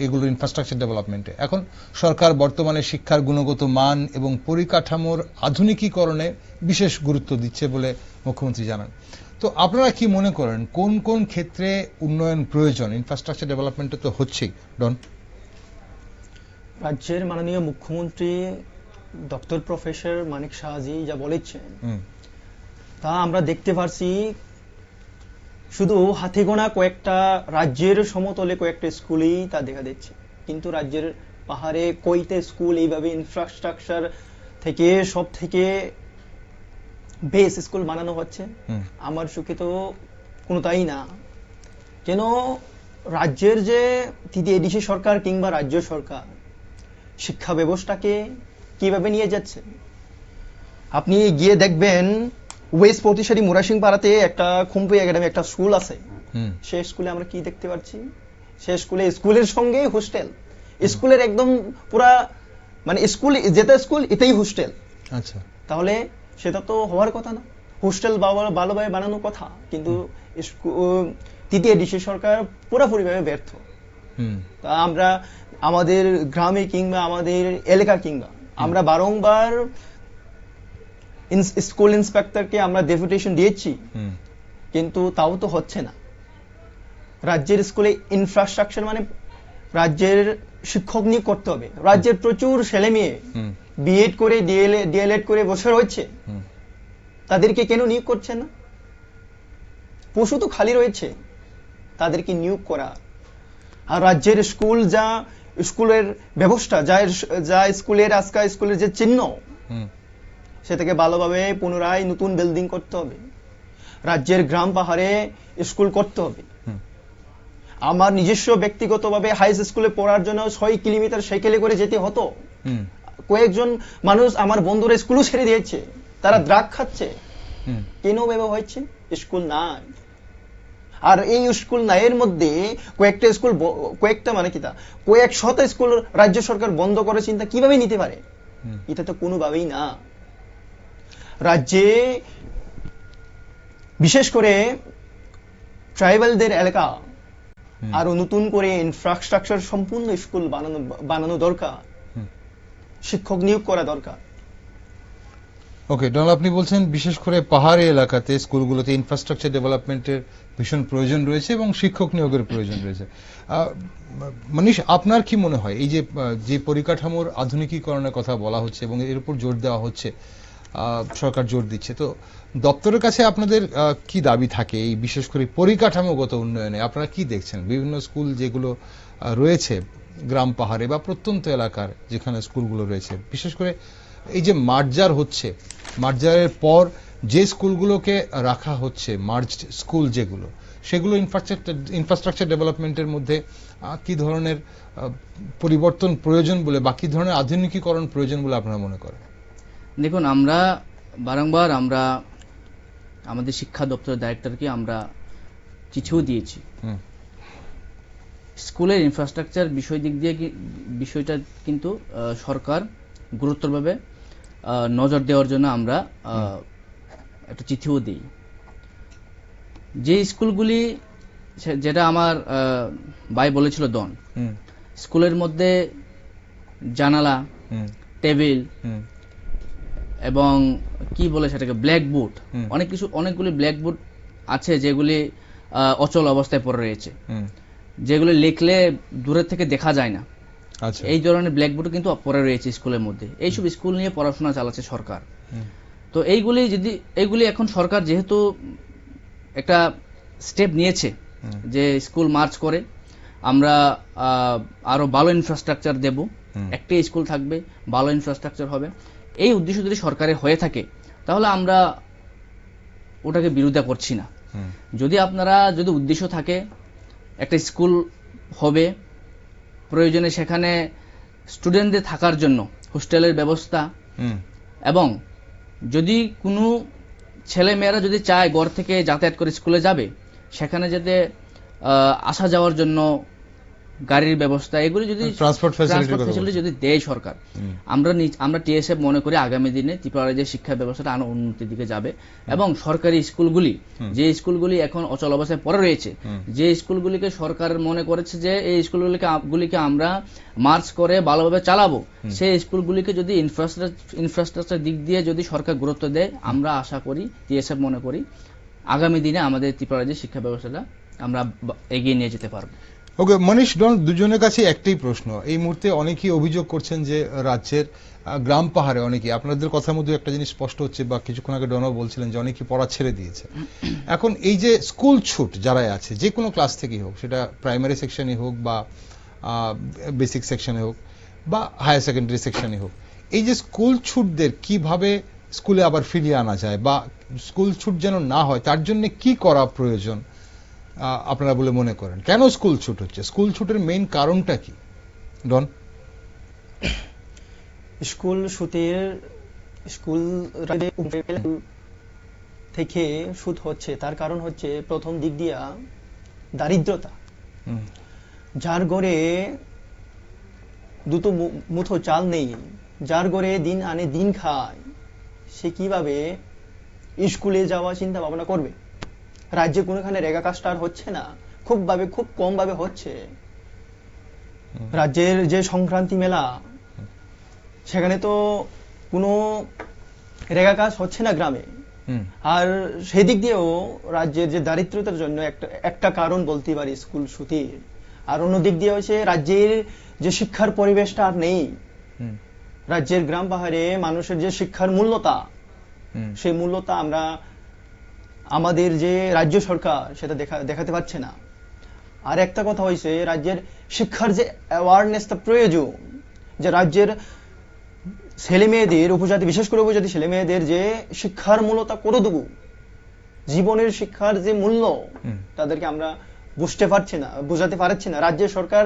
A: এগুলোর ইনফ্রাস্ট্রাকচার ডেভেলপমেন্টে। এখন সরকার বর্তমানে শিক্ষার গুণগত মান এবং পরিকাঠামোর আধুনিকীকরণে বিশেষ গুরুত্ব দিচ্ছে বলে মুখ্যমন্ত্রী জানান। তো আপনারা কি মনে করেন কোন কোন ক্ষেত্রে উন্নয়ন প্রয়োজন? ইনফ্রাস্ট্রাকচার ডেভেলপমেন্টে তো হচ্ছেই। ডন।
C: রাজ্যের মাননীয় মুখ্যমন্ত্রী ডক্টর প্রফেসর মানিক সাহাজি যা বলেছেন তা আমরা দেখতে পারছি। শুধু হাতে গোনা কয়েকটা রাজ্যের সমতলে কয়েকটা স্কুলেই তা দেখা দিচ্ছে, কিন্তু রাজ্যের পাহাড়ে কয়টা স্কুল এইভাবে ইনফ্রাস্ট্রাকচার থেকে সব থেকে বেস স্কুল বানানো হচ্ছে? আমার চোখে তো কোনোটাই না। কেন রাজ্যের যে তৃতীয় এডিসি সরকার কিংবা রাজ্য সরকার শিক্ষা ব্যবস্থাকে কিভাবে নিয়ে যাচ্ছে? আপনি গিয়ে দেখবেন ওয়েস্ট পতিশারি মুরাসিং পাড়াতে একটা খুম্পি একাডেমি একটা স্কুল আছে। সেই স্কুলে আমরা কি দেখতে পাচ্ছি? সেই স্কুলের সঙ্গে হোস্টেল, স্কুলের একদম পুরা স্কুল যেটা স্কুল এটাই হোস্টেল।
A: আচ্ছা,
C: তাহলে সেটা তো হওয়ার কথা না। হোস্টেল ভালোভাবে বানানোর কথা, কিন্তু তৃতীয় এডিসি সরকার পুরোপুরিভাবে ব্যর্থ। তা আমরা আমাদের গ্রামে কিংবা আমাদের এলাকা কিংবা আমরা বারংবার স্কুল ইন্সপেক্টরকে আমরা ডেপুটেশন দিয়েছি, কিন্তু তাও তো হচ্ছে না। রাজ্যের স্কুলে ইনফ্রাস্ট্রাকচার রাজ্যের শিক্ষক নিয়োগ করতে হবে। রাজ্যের প্রচুর ছেলে মেয়ে বিএড করে ডিএলএড করে বছর হচ্ছে, তাদেরকে কেন নিয়োগ করছে না? পশু তো খালি রয়েছে, তাদেরকে নিয়োগ করা। আর রাজ্যের স্কুল যা স্কুলের ব্যবস্থা, যা স্কুলের আজকা স্কুলের যে চিহ্ন, সেটাকে ভালোভাবে পুনরায় নতুন বিল্ডিং করতে হবে। রাজ্যের গ্রাম পাহাড়ে স্কুল করতে হবে। আমার নিজস্ব ব্যক্তিগতভাবে হাই স্কুলে পড়ার জন্য 6 কিলোমিটার সাইকেলে করে যেতে হতো। কয়েকজন মানুষ আমার বন্ধুরা স্কুলও ছেড়ে দিয়েছে, তারা ড্রাগ খাচ্ছে। কেন ব্যবহার হচ্ছে? স্কুল নাই। আর এই স্কুল নাই এর মধ্যে কয়েকটা স্কুল, কয়েক শত স্কুল রাজ্য সরকার বন্ধ করে চিন্তা কিভাবে নিতে পারে? এটা তো কোনোভাবেই না। রাজ্যে বিশেষ করে ট্রাইবালদের এলাকা আরো নতুন করে ইনফ্রাস্ট্রাকচার সম্পূর্ণ স্কুল বানানো দরকার, শিক্ষক নিয়োগ করা দরকার।
A: ওকে ডন, আপনি বলছেন বিশেষ করে পাহাড়ি এলাকাতে স্কুলগুলোতে ইনফ্রাস্ট্রাকচার ডেভেলপমেন্টের ভীষণ প্রয়োজন রয়েছে এবং শিক্ষক নিয়োগের প্রয়োজন রয়েছে। মনীষ, আপনার কি মনে হয় এই যে পরিকাঠামোর আধুনিকীকরণের কথা বলা হচ্ছে এবং এর উপর জোর দেওয়া হচ্ছে, সরকার জোর দিচ্ছে, তো দপ্তরের কাছে আপনাদের কি দাবি থাকে এই বিশেষ করে পরিকাঠামোগত উন্নয়নে? আপনারা কি দেখছেন বিভিন্ন স্কুল যেগুলো রয়েছে গ্রাম পাহাড়ে বা প্রত্যন্ত এলাকার যেখানে স্কুলগুলো রয়েছে, বিশেষ করে এই যে মার্জার হচ্ছে, মার্জারের পর যে স্কুলগুলোকে রাখা হচ্ছে মার্জড স্কুল যেগুলো, সেগুলো ইনফ্রাস্ট্রাকচার ডেভেলপমেন্টের মধ্যে কি ধরনের পরিবর্তন প্রয়োজন বলে বা কি ধরনের আধুনিকীকরণ প্রয়োজন বলে আপনারা মনে করেন?
B: দেখুন, আমরা বারংবার আমাদের শিক্ষা দপ্তরের ডাইরেক্টরকে আমরা চিঠিও দিয়েছি। স্কুলের ইনফ্রাস্ট্রাকচার বিষয়টা কিন্তু সরকার গুরুতরভাবে নজর দেওয়ার জন্য আমরা একটা চিঠিও দিই। যে স্কুলগুলি, যেটা আমার ভাই বলেছিল ডন, স্কুলের মধ্যে জানালা, টেবিল এবং কি বলে সেটাকে ব্ল্যাকবোর্ড, অনেকগুলি ব্ল্যাকবোর্ড আছে যেগুলি অচল অবস্থায় পড়ে রয়েছে, যেগুলি লিখলে দূরের থেকে দেখা যায় না। এই ধরনের ব্ল্যাকবোর্ড কিন্তু পড়ে রয়েছে স্কুলের মধ্যে। এইসব স্কুল নিয়ে পড়াশোনা চালাচ্ছে সরকার। তো এইগুলি এখন সরকার যেহেতু একটা স্টেপ নিয়েছে যে স্কুল মার্চ করে আমরা আরো ভালো ইনফ্রাস্ট্রাকচার দেব, একটাই স্কুল থাকবে, ভালো ইনফ্রাস্ট্রাকচার হবে, এই উদ্দেশ্য যদি সরকারের হয়ে থাকে তাহলে আমরা ওটাকে বিরোধিতা করছি না। যদি আপনারা যদি উদ্দেশ্য থাকে একটা স্কুল হবে, প্রয়োজনে সেখানে স্টুডেন্টদের থাকার জন্য হোস্টেলের ব্যবস্থা, এবং যদি কোনো ছেলে মেয়েরা যদি চায় ঘর থেকে যাতায়াত করে স্কুলে যাবে, সেখানে যাতে আসা যাওয়ার জন্য গাড়ির ব্যবস্থা, এগুলি যদি
A: ট্রান্সপোর্ট
B: ফ্যাসিলিটি যদি দেয় সরকার, আমরা টিএসএফ মনে করি আগামী দিনে ত্রিপুরা রাজ্যের শিক্ষা ব্যবস্থাটা আরো উন্নতির দিকে যাবে। এবং সরকারি স্কুলগুলি, যে স্কুলগুলি এখন অচল অবস্থায় পড়ে রয়েছে, যে স্কুলগুলিকে সরকার মনে করেছে যে এই স্কুলগুলিকে আমরা মার্চ করে ভালোভাবে চালাবো, সেই স্কুলগুলিকে যদি ইনফ্রাস্ট্রাকচার দিক দিয়ে যদি সরকার গুরুত্ব দেয়, আমরা আশা করি, টিএসএফ মনে করি আগামী দিনে আমাদের ত্রিপুরা রাজ্যের শিক্ষা ব্যবস্থাটা আমরা এগিয়ে নিয়ে যেতে পারবো।
A: ওকে, মনীষ, ডন, দুজনের কাছে একটাই প্রশ্ন। এই মুহূর্তে অনেকেই অভিযোগ করছেন যে রাজ্যের গ্রাম পাহাড়ে অনেকেই, আপনাদের কথার মধ্যে একটা জিনিস স্পষ্ট হচ্ছে, বা কিছুক্ষণ আগে ডনও বলছিলেন যে অনেকেই পড়া ছেড়ে দিয়েছে। এখন এই যে স্কুল ছুট যারা আছে, যে কোনো ক্লাস থেকেই হোক, সেটা প্রাইমারি সেকশনে হোক বা বেসিক সেকশনে হোক বা হায়ার সেকেন্ডারি সেকশনে হোক, এই যে স্কুল ছুটদের কিভাবে স্কুলে আবার ফিরিয়ে আনা যায়, বা স্কুল ছুট যেন না হয় তার জন্য কি করা প্রয়োজন আপনারা বলে মনে করেন? কেন স্কুল ছুট হচ্ছে? স্কুল ছুটের মেইন কারণটা কি? ডন?
C: স্কুল ছুটের স্কুল থেকে ছুট হচ্ছে তার কারণ হচ্ছে প্রথম দিক দিয়া দারিদ্রতা। যার ঘরে দুটো মুঠো চাল নেই, যার ঘরে দিন আনে দিন খায়, সে কিভাবে স্কুলে যাওয়া চিন্তা ভাবনা করবে? রাজ্যে কোনোখানে রেগা কাজটা আর হচ্ছে না, খুব কম ভাবে হচ্ছে। রাজ্যের যে সংক্রান্তি মেলা, সেখানে তো কোনো রেগা কাজ হচ্ছে না গ্রামে। আর সেদিক দিয়েও রাজ্যের যে দারিদ্রতার জন্য একটা কারণ বলতে পারি স্কুল ছুটির। আর অন্য দিক দিয়ে হচ্ছে রাজ্যের যে শিক্ষার পরিবেশটা আর নেই। রাজ্যের গ্রাম পাহাড়ে মানুষের যে শিক্ষার মূল্যতা, সেই মূল্যতা আমরা আমাদের যে রাজ্য সরকার সেটা দেখাতে পারছে না। আর একটা কথা হয়েছে, রাজ্যের শিক্ষার যে অ্যাওয়ারনেসটা প্রয়োজন, যে রাজ্যের ছেলে মেয়েদের, উপজাতি, বিশেষ করে উপজাতি ছেলে মেয়েদের যে শিক্ষার মূল্যতা করে দেবো, জীবনের শিক্ষার যে মূল্য তাদেরকে আমরা বুঝাতে পারছি না। রাজ্য সরকার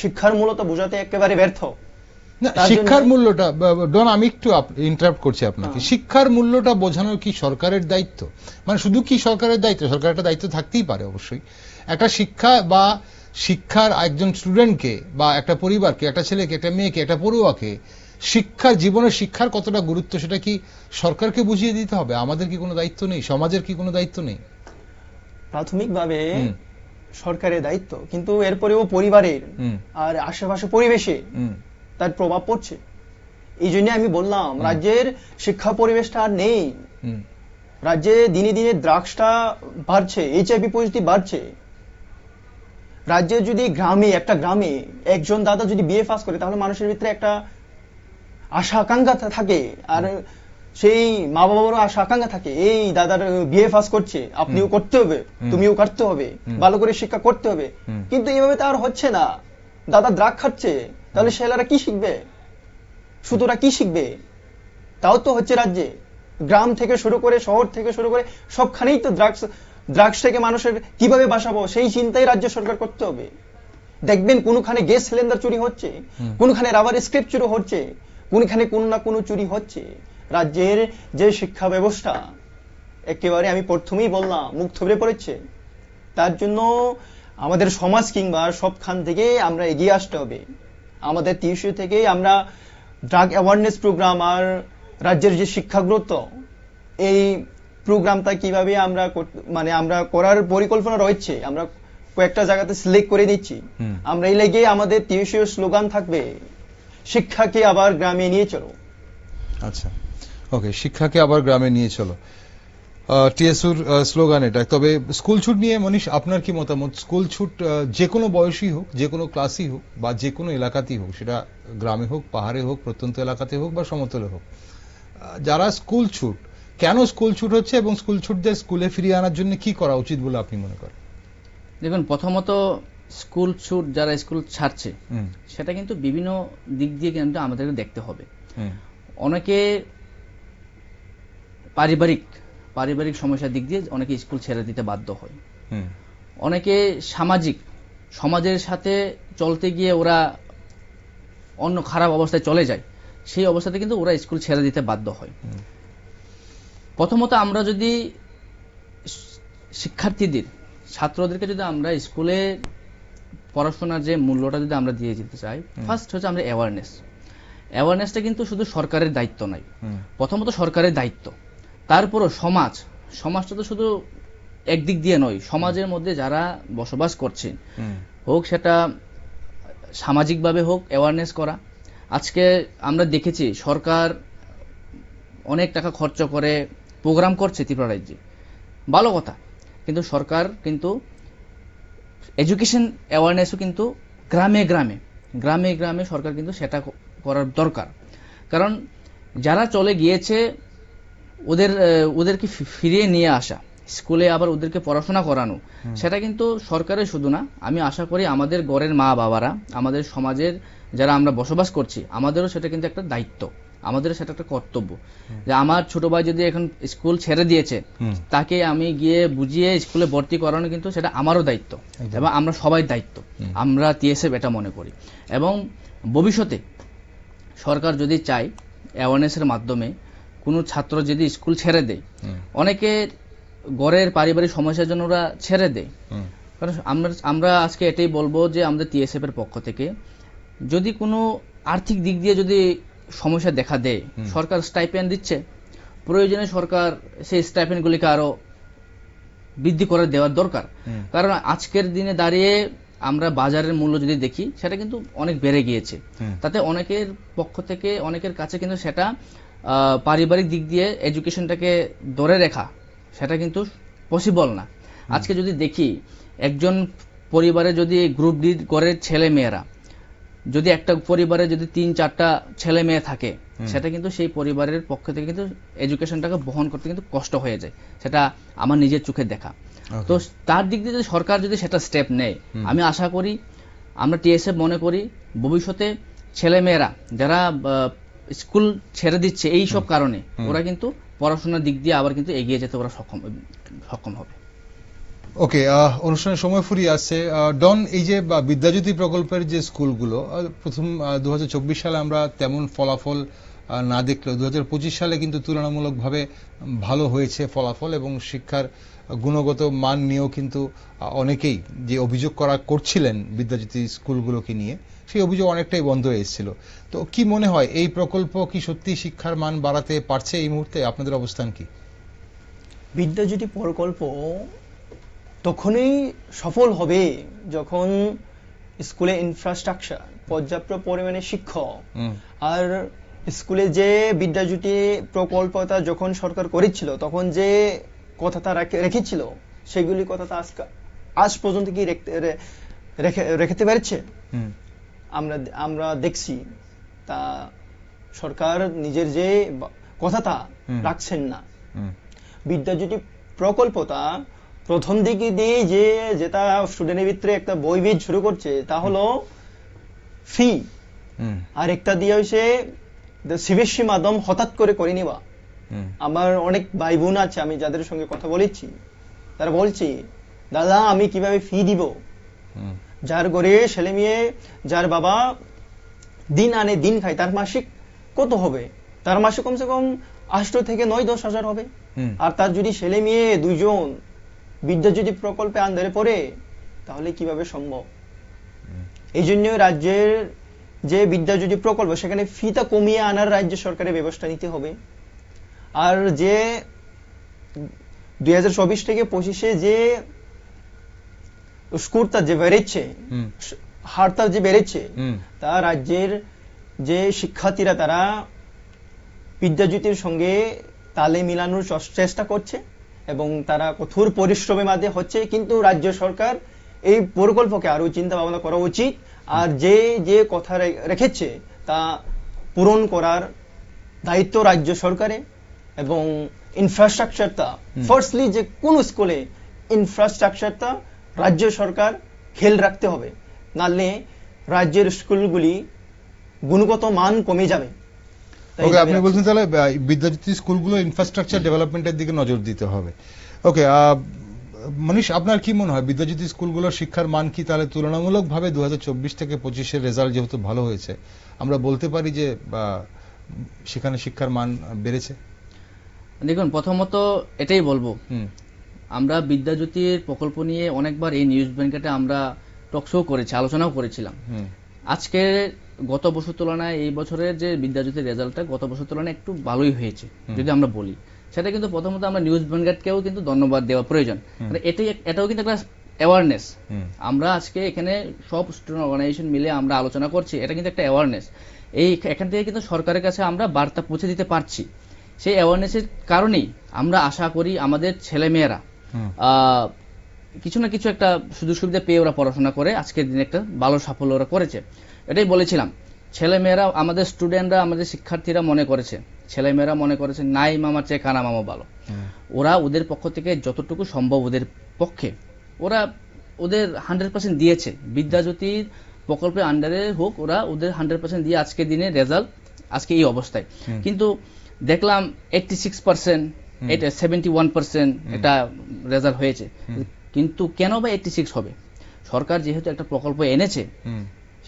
C: শিক্ষার মূল্যতা বোঝাতে একেবারে ব্যর্থ।
A: শিক্ষার মূল্যটা, ডন আমি একটু ইন্টারাপ্ট করছি আপনাকে, শিক্ষার মূল্যটা বোঝানোর কি সরকারের দায়িত্ব? মানে শুধু কি সরকারের দায়িত্ব? সরকারের একটা দায়িত্ব থাকতেই পারে অবশ্যই। একটা শিক্ষা বা শিক্ষার একজন স্টুডেন্টকে বা একটা পরিবারকে, একটা ছেলেকে, একটা মেয়েকে, একটা পড়ুয়াকে শিক্ষার, জীবনের শিক্ষার কতটা গুরুত্ব সেটা কি সরকারকে বুঝিয়ে দিতে হবে? আমাদের কি কোনো দায়িত্ব নেই? সমাজের কি কোনো দায়িত্ব নেই?
C: প্রাথমিকভাবে সরকারের দায়িত্ব, কিন্তু এরপরেও পরিবারের আর আশেপাশে পরিবেশে তার প্রভাব পড়ছে। এই জন্য আমি বললাম রাজ্যের শিক্ষা পরিবেশটা আর নেই। রাজ্যে দিনে দিনে ড্রাগসটা বাড়ছে, এইচআইভি পজিটিভ বাড়ছে। রাজ্যে যদি একটা গ্রামে একজন দাদা যদি বিএ পাস করে, তাহলে মানুষের ভিতরে একটা আশা আকাঙ্ক্ষা থাকে, আর সেই মা বাবারও আশা আকাঙ্ক্ষা থাকে, এই দাদার বিএ পাস করছে, আপনিও করতে হবে, তুমিও করতে হবে, ভালো করে শিক্ষা করতে হবে। কিন্তু এইভাবে তো আর হচ্ছে না। দাদা ড্রাগ খাচ্ছে, তাহলে ছেলেরা কি শিখবে? শুধুরা কি শিখবে? তাও তো হচ্ছে রাজ্যে, গ্রাম থেকে শুরু করে শহর থেকে শুরু করে সবখানেই তো ড্রাগস থেকে মানুষের কিভাবে বাঁচাবো সেই চিন্তাই রাজ্য সরকার করতে হবে। দেখবেন কোনখানে গ্যাস সিলিন্ডার চুরি হচ্ছে, কোনখানে রাবার স্ক্র্যাপ চুরি হচ্ছে, কোনখানে কোনো না কোনো চুরি হচ্ছে। রাজ্যের যে শিক্ষা ব্যবস্থা একেবারে, আমি প্রথমেই বললাম, মুখ থুবড়ে পড়েছে। তার জন্য আমাদের সমাজ কিংবা সবখান থেকে আমরা এগিয়ে আসতে হবে। আমাদের টিউশন থেকে আমরা ড্রাগ অ্যাওয়ারনেস প্রোগ্রাম আর রাজ্যের যে শিক্ষা গুরুত্ব, এই প্রোগ্রামটা কিভাবে আমরা করার পরিকল্পনা রয়েছে। আমরা কয়েকটা জায়গাতে সিলেক্ট করে দিচ্ছি। আমরা এই লেগে আমাদের টিউশন স্লোগান থাকবে, শিক্ষাকে আবার গ্রামে নিয়ে চলো।
A: আচ্ছা, ওকে, শিক্ষাকে আবার গ্রামে নিয়ে চলো, টিএসইউর স্লোগান এটা। তবে স্কুল ছুট নিয়ে মনীষ আপনার কি মতামত? স্কুল ছুট যে কোনো বয়সী হোক, যে কোনো ক্লাসই হোক, বা যে কোনো এলাকাতেই হোক, সেটা গ্রামে হোক, পাহাড়ে হোক, প্রত্যন্ত এলাকাতে হোক বা সমতলে হোক, যারা স্কুল ছুট, কেন স্কুল ছুট হচ্ছে এবং স্কুল ছুটদের স্কুলে ফিরিয়ে আনার জন্য কি করা উচিত বলে আপনি মনে করেন?
B: দেখুন, প্রথমত স্কুল ছুট যারা স্কুল ছাড়ছে, সেটা কিন্তু বিভিন্ন দিক দিয়ে কিন্তু আমাদেরকে দেখতে হবে। অনেকে পারিবারিক পারিবারিক সমস্যার দিক দিয়ে অনেকে স্কুল ছেড়ে দিতে বাধ্য হয়।
A: হুম,
B: অনেকে সমাজের সাথে চলতে গিয়ে ওরা অন্য খারাপ অবস্থায় চলে যায়, সেই অবস্থাতে কিন্তু ওরা স্কুল ছেড়ে দিতে বাধ্য হয়। প্রথমত আমরা যদি শিক্ষার্থীদের, ছাত্রদেরকে যদি আমরা স্কুলে পড়াশোনার যে মূল্যটা যদি আমরা দিয়ে যেতে চাই, ফার্স্ট হচ্ছে আমরা অ্যাওয়ারনেসটা কিন্তু শুধু সরকারের দায়িত্ব নয়, প্রথমত সরকারের দায়িত্ব, তারপরও সমাজটা তো শুধু একদিক দিয়ে নয়, সমাজের মধ্যে যারা বসবাস করছে, হোক সেটা সামাজিকভাবে হোক অ্যাওয়ারনেস করা। আজকে আমরা দেখেছি সরকার অনেক টাকা খরচ করে প্রোগ্রাম করছে ত্রিপুরা রাজ্যে, ভালো কথা, কিন্তু সরকার কিন্তু এডুকেশন অ্যাওয়ারনেসও কিন্তু গ্রামে গ্রামে সরকার কিন্তু সেটা করার দরকার। কারণ যারা চলে গিয়েছে ওদেরকে ফিরিয়ে নিয়ে আসা, স্কুলে আবার ওদেরকে পড়াশোনা করানো, সেটা কিন্তু সরকারের শুধু না, আমি আশা করি আমাদের ঘরের মা বাবারা, আমাদের সমাজের যারা আমরা বসবাস করছি, আমাদেরও সেটা কিন্তু একটা দায়িত্ব, আমাদেরও সেটা একটা কর্তব্য যে আমার ছোট ভাই যদি এখন স্কুল ছেড়ে দিয়েছে, তাকে আমি গিয়ে বুঝিয়ে স্কুলে ভর্তি করানো কিন্তু সেটা আমারও দায়িত্ব এবং আমরা সবাই দায়িত্ব, আমরা টিএসএফ এটা মনে করি। এবং ভবিষ্যতে সরকার যদি চায় অ্যাওয়ারনেসের মাধ্যমে কোনো ছাত্র যদি স্কুল ছেড়ে দেয়, অনেকে ঘরের পারিবারিক সমস্যার জন্য ওরা ছেড়ে দেয়, কারণ আমরা আজকে এটাই বলবো যে আমাদের টিএসএফ এর পক্ষ থেকে যদি কোনো আর্থিক দিক দিয়ে যদি সমস্যা দেখা দেয়, সরকার স্টাইপেন্ড দিচ্ছে, প্রয়োজনে সরকার সেই স্টাইপেন্ডগুলিকে আরো বৃদ্ধি করে দেওয়ার দরকার। কারণ আজকের দিনে দাঁড়িয়ে আমরা বাজারের মূল্য যদি দেখি, সেটা কিন্তু অনেক বেড়ে গিয়েছে, তাতে অনেকের পক্ষ থেকে অনেকের কাছে কিন্তু সেটা পারিবারিক দিক দিয়ে এডুকেশনটাকে ধরে রাখা সেটা কিন্তু পসিবল না। আজকে যদি দেখি একজন পরিবারে যদি গ্রুপ ডি ঘরের ছেলে মেয়েরা, যদি একটা পরিবারে যদি 3-4টা ছেলে মেয়ে থাকে, সেটা কিন্তু সেই পরিবারের পক্ষ থেকে কিন্তু এডুকেশনটাকে বহন করতে কিন্তু কষ্ট হয়ে যায়, সেটা আমার নিজের চোখে দেখা। তো তার দিক দিয়ে সরকার যদি সেটা স্টেপ নেয়, আমি আশা করি, আমরা টিএসএফ মনে করি ভবিষ্যতে ছেলে মেয়েরা যারা স্কুল ছেড়ে দিচ্ছে এই সব কারণে, ওরা কিন্তু পড়াশোনার দিক দিয়ে আবার কিন্তু এগিয়ে যেতে ওরা সক্ষম হবে।
A: ওকে, অনুষ্ঠানের সময় ফুরিয়ে আসছে। ডন, এই যে বিদ্যাজ্যোতি প্রকল্পের যে স্কুলগুলো, প্রথম 2024 সালে আমরা তেমন ফলাফল না দেখলেও 2025 সালে কিন্তু তুলনামূলকভাবে ভালো হয়েছে ফলাফল, এবং শিক্ষার গুণগত মান নিয়েও কিন্তু অনেকেই যে অভিযোগ করছিলেন বিদ্যাজ্যোতি স্কুলগুলোকে নিয়ে, সেই অভিযোগ অনেকটাই বন্ধ হয়ে এসেছিল। তো কি মনে হয়, এই প্রকল্প কি সত্যি শিক্ষার মান বাড়াতে পারছে এই মুহূর্তে? আপনাদের অবস্থান কি?
C: বিদ্যাজ্যোতি প্রকল্প তখনই সফল হবে যখন স্কুলে ইনফ্রাস্ট্রাকচার, পর্যাপ্ত পরিমাণে শিক্ষক, আর স্কুলে যে বিদ্যাজ্যোতি প্রকল্পটা যখন সরকার করেছিল তখন যে কথাটা রেখেছিল, সেগুলি কথাটা আজ পর্যন্ত কি রেখেতে পেরেছে? আমরা দেখছি তা সরকার নিজের যে কথাটা রাখছেন না। বিদ্যাজ্যোতি প্রকল্পটা প্রথম দিকে দিয়ে যেটা স্টুডেন্টের ভিতরে একটা বইভিদ শুরু করছে, তা হলো ফি, আর একটা দিয়ে হচ্ছে সিবিএসসি মাধ্যম হঠাৎ করে নিবা। আমার অনেক ভাই বোন আছে, আমি যাদের সঙ্গে কথা বলেছি, তারা বলছে, দাদা আমি কিভাবে ফি দিব? যার ঘরে ছেলে মেয়ে, যার বাবা দিন আনে দিন খায়, তার মাসিক কত হবে? তার মাসে কমসে কম 8 থেকে 9-10 হাজার হবে। আর তার যদি ছেলে মেয়ে 2জন বিদ্যাজ্যোতি প্রকল্পে আন্দারে পড়ে, তাহলে কিভাবে সম্ভব? এই জন্য রাজ্যের যে বিদ্যাজ্যোতি প্রকল্প, সেখানে ফিটা কমিয়ে আনার রাজ্য সরকারের ব্যবস্থা নিতে হবে। আর যে 2024 থেকে 25-এ যে স্কোরটা যে বেড়েছে, হারটা যে বেড়েছে, তা রাজ্যের যে শিক্ষার্থীরা তারা বিদ্যাজ্যোতির সঙ্গে তালে মিলানোর চেষ্টা করছে এবং তারা কঠোর পরিশ্রমের মাধ্যমে হচ্ছে। কিন্তু রাজ্য সরকার এই প্রকল্পকে আরো চিন্তা ভাবনা করা উচিত, আর যে কথা রেখেছে তা পূরণ করার দায়িত্ব রাজ্য সরকারের। এবং ইনফ্রাস্ট্রাকচারটা, ফার্স্টলি যে কোন স্কুলে ইনফ্রাস্ট্রাকচারটা রাজ্য সরকার খেয়াল রাখতে হবে, নাহলে রাজ্যের স্কুলগুলি গুণগত মান কমে যাবে। তাই
A: ওকে,
C: দাবি
A: আপনি
C: রাখছি।
A: বলছেন তাহলে বিদ্যাজ্যোতি স্কুলগুলো ইনফ্রাস্ট্রাকচার ডেভেলপমেন্টের দিকে নজর দিতে হবে। ওকে, মনীষ, আপনার কি মনে হয় বিদ্যাজ্যোতি স্কুলগুলোর শিক্ষার মান কি তাহলে তুলনামূলকভাবে 2024 থেকে 25-এর রেজাল্ট যেহেতু ভালো হয়েছে, আমরা বলতে পারি যে সেখানে শিক্ষার মান বেড়েছে?
B: দেখুন, প্রথমত এটাই বলবো,
A: হুম,
B: আমরা বিদ্যাজ্যোতির প্রকল্প নিয়ে অনেকবার এই নিউজ ব্যাংকেটে আমরা টকশো করেছি, আলোচনাও করেছিলাম।
A: হুম,
B: আজকে গত বছর তুলনায় এই বছরের যে বিদ্যাজ্যোতির রেজাল্টটা গত বছর তুলনায় একটু ভালোই হয়েছে যদি আমরা বলি, সেটা কিন্তু প্রথমত আমরা নিউজ ব্যাংকেটকেও কিন্তু ধন্যবাদ দেওয়া প্রয়োজন। মানে এটাও কিন্তু একটা অ্যাওয়ারনেস। আমরা আজকে এখানে সব স্টুডেন্ট অর্গানাইজেশন মিলে আমরা আলোচনা করছি, এটা কিন্তু একটা অ্যাওয়ারনেস। এখান থেকে কিন্তু সরকারের কাছে আমরা বার্তা পৌঁছে দিতে পারছি। সেই অ্যাওয়ারনেসের কারণেই আমরা আশা করি আমাদের ছেলেমেয়েরা কিছু না কিছু একটা সুযোগ সুবিধা পেয়ে ওরা পড়াশোনা করে আজকের দিনে একটা ভালো সাফল্য ওরা করেছে। এটাই বলেছিলাম, ছেলেমেয়েরা, আমাদের স্টুডেন্টরা, আমাদের শিক্ষার্থীরা মনে করেছে, ছেলেমেয়েরা মনে করেছে নাই মামার চেয়ে কানা মামা ভালো। ওরা ওদের পক্ষ থেকে যতটুকু সম্ভব ওদের পক্ষে ওরা ওদের 100% দিয়েছে। বিদ্যাজ্যোতির প্রকল্পের আন্ডারে হোক, ওরা ওদের 100% দিয়ে আজকের দিনে রেজাল্ট আজকে এই অবস্থায়। কিন্তু দেখলাম 86%, 71% এটা রেজাল্ট হয়েছে। কিন্তু কেন বা 86 হবে? সরকার যেহেতু একটা প্রকল্প এনেছে,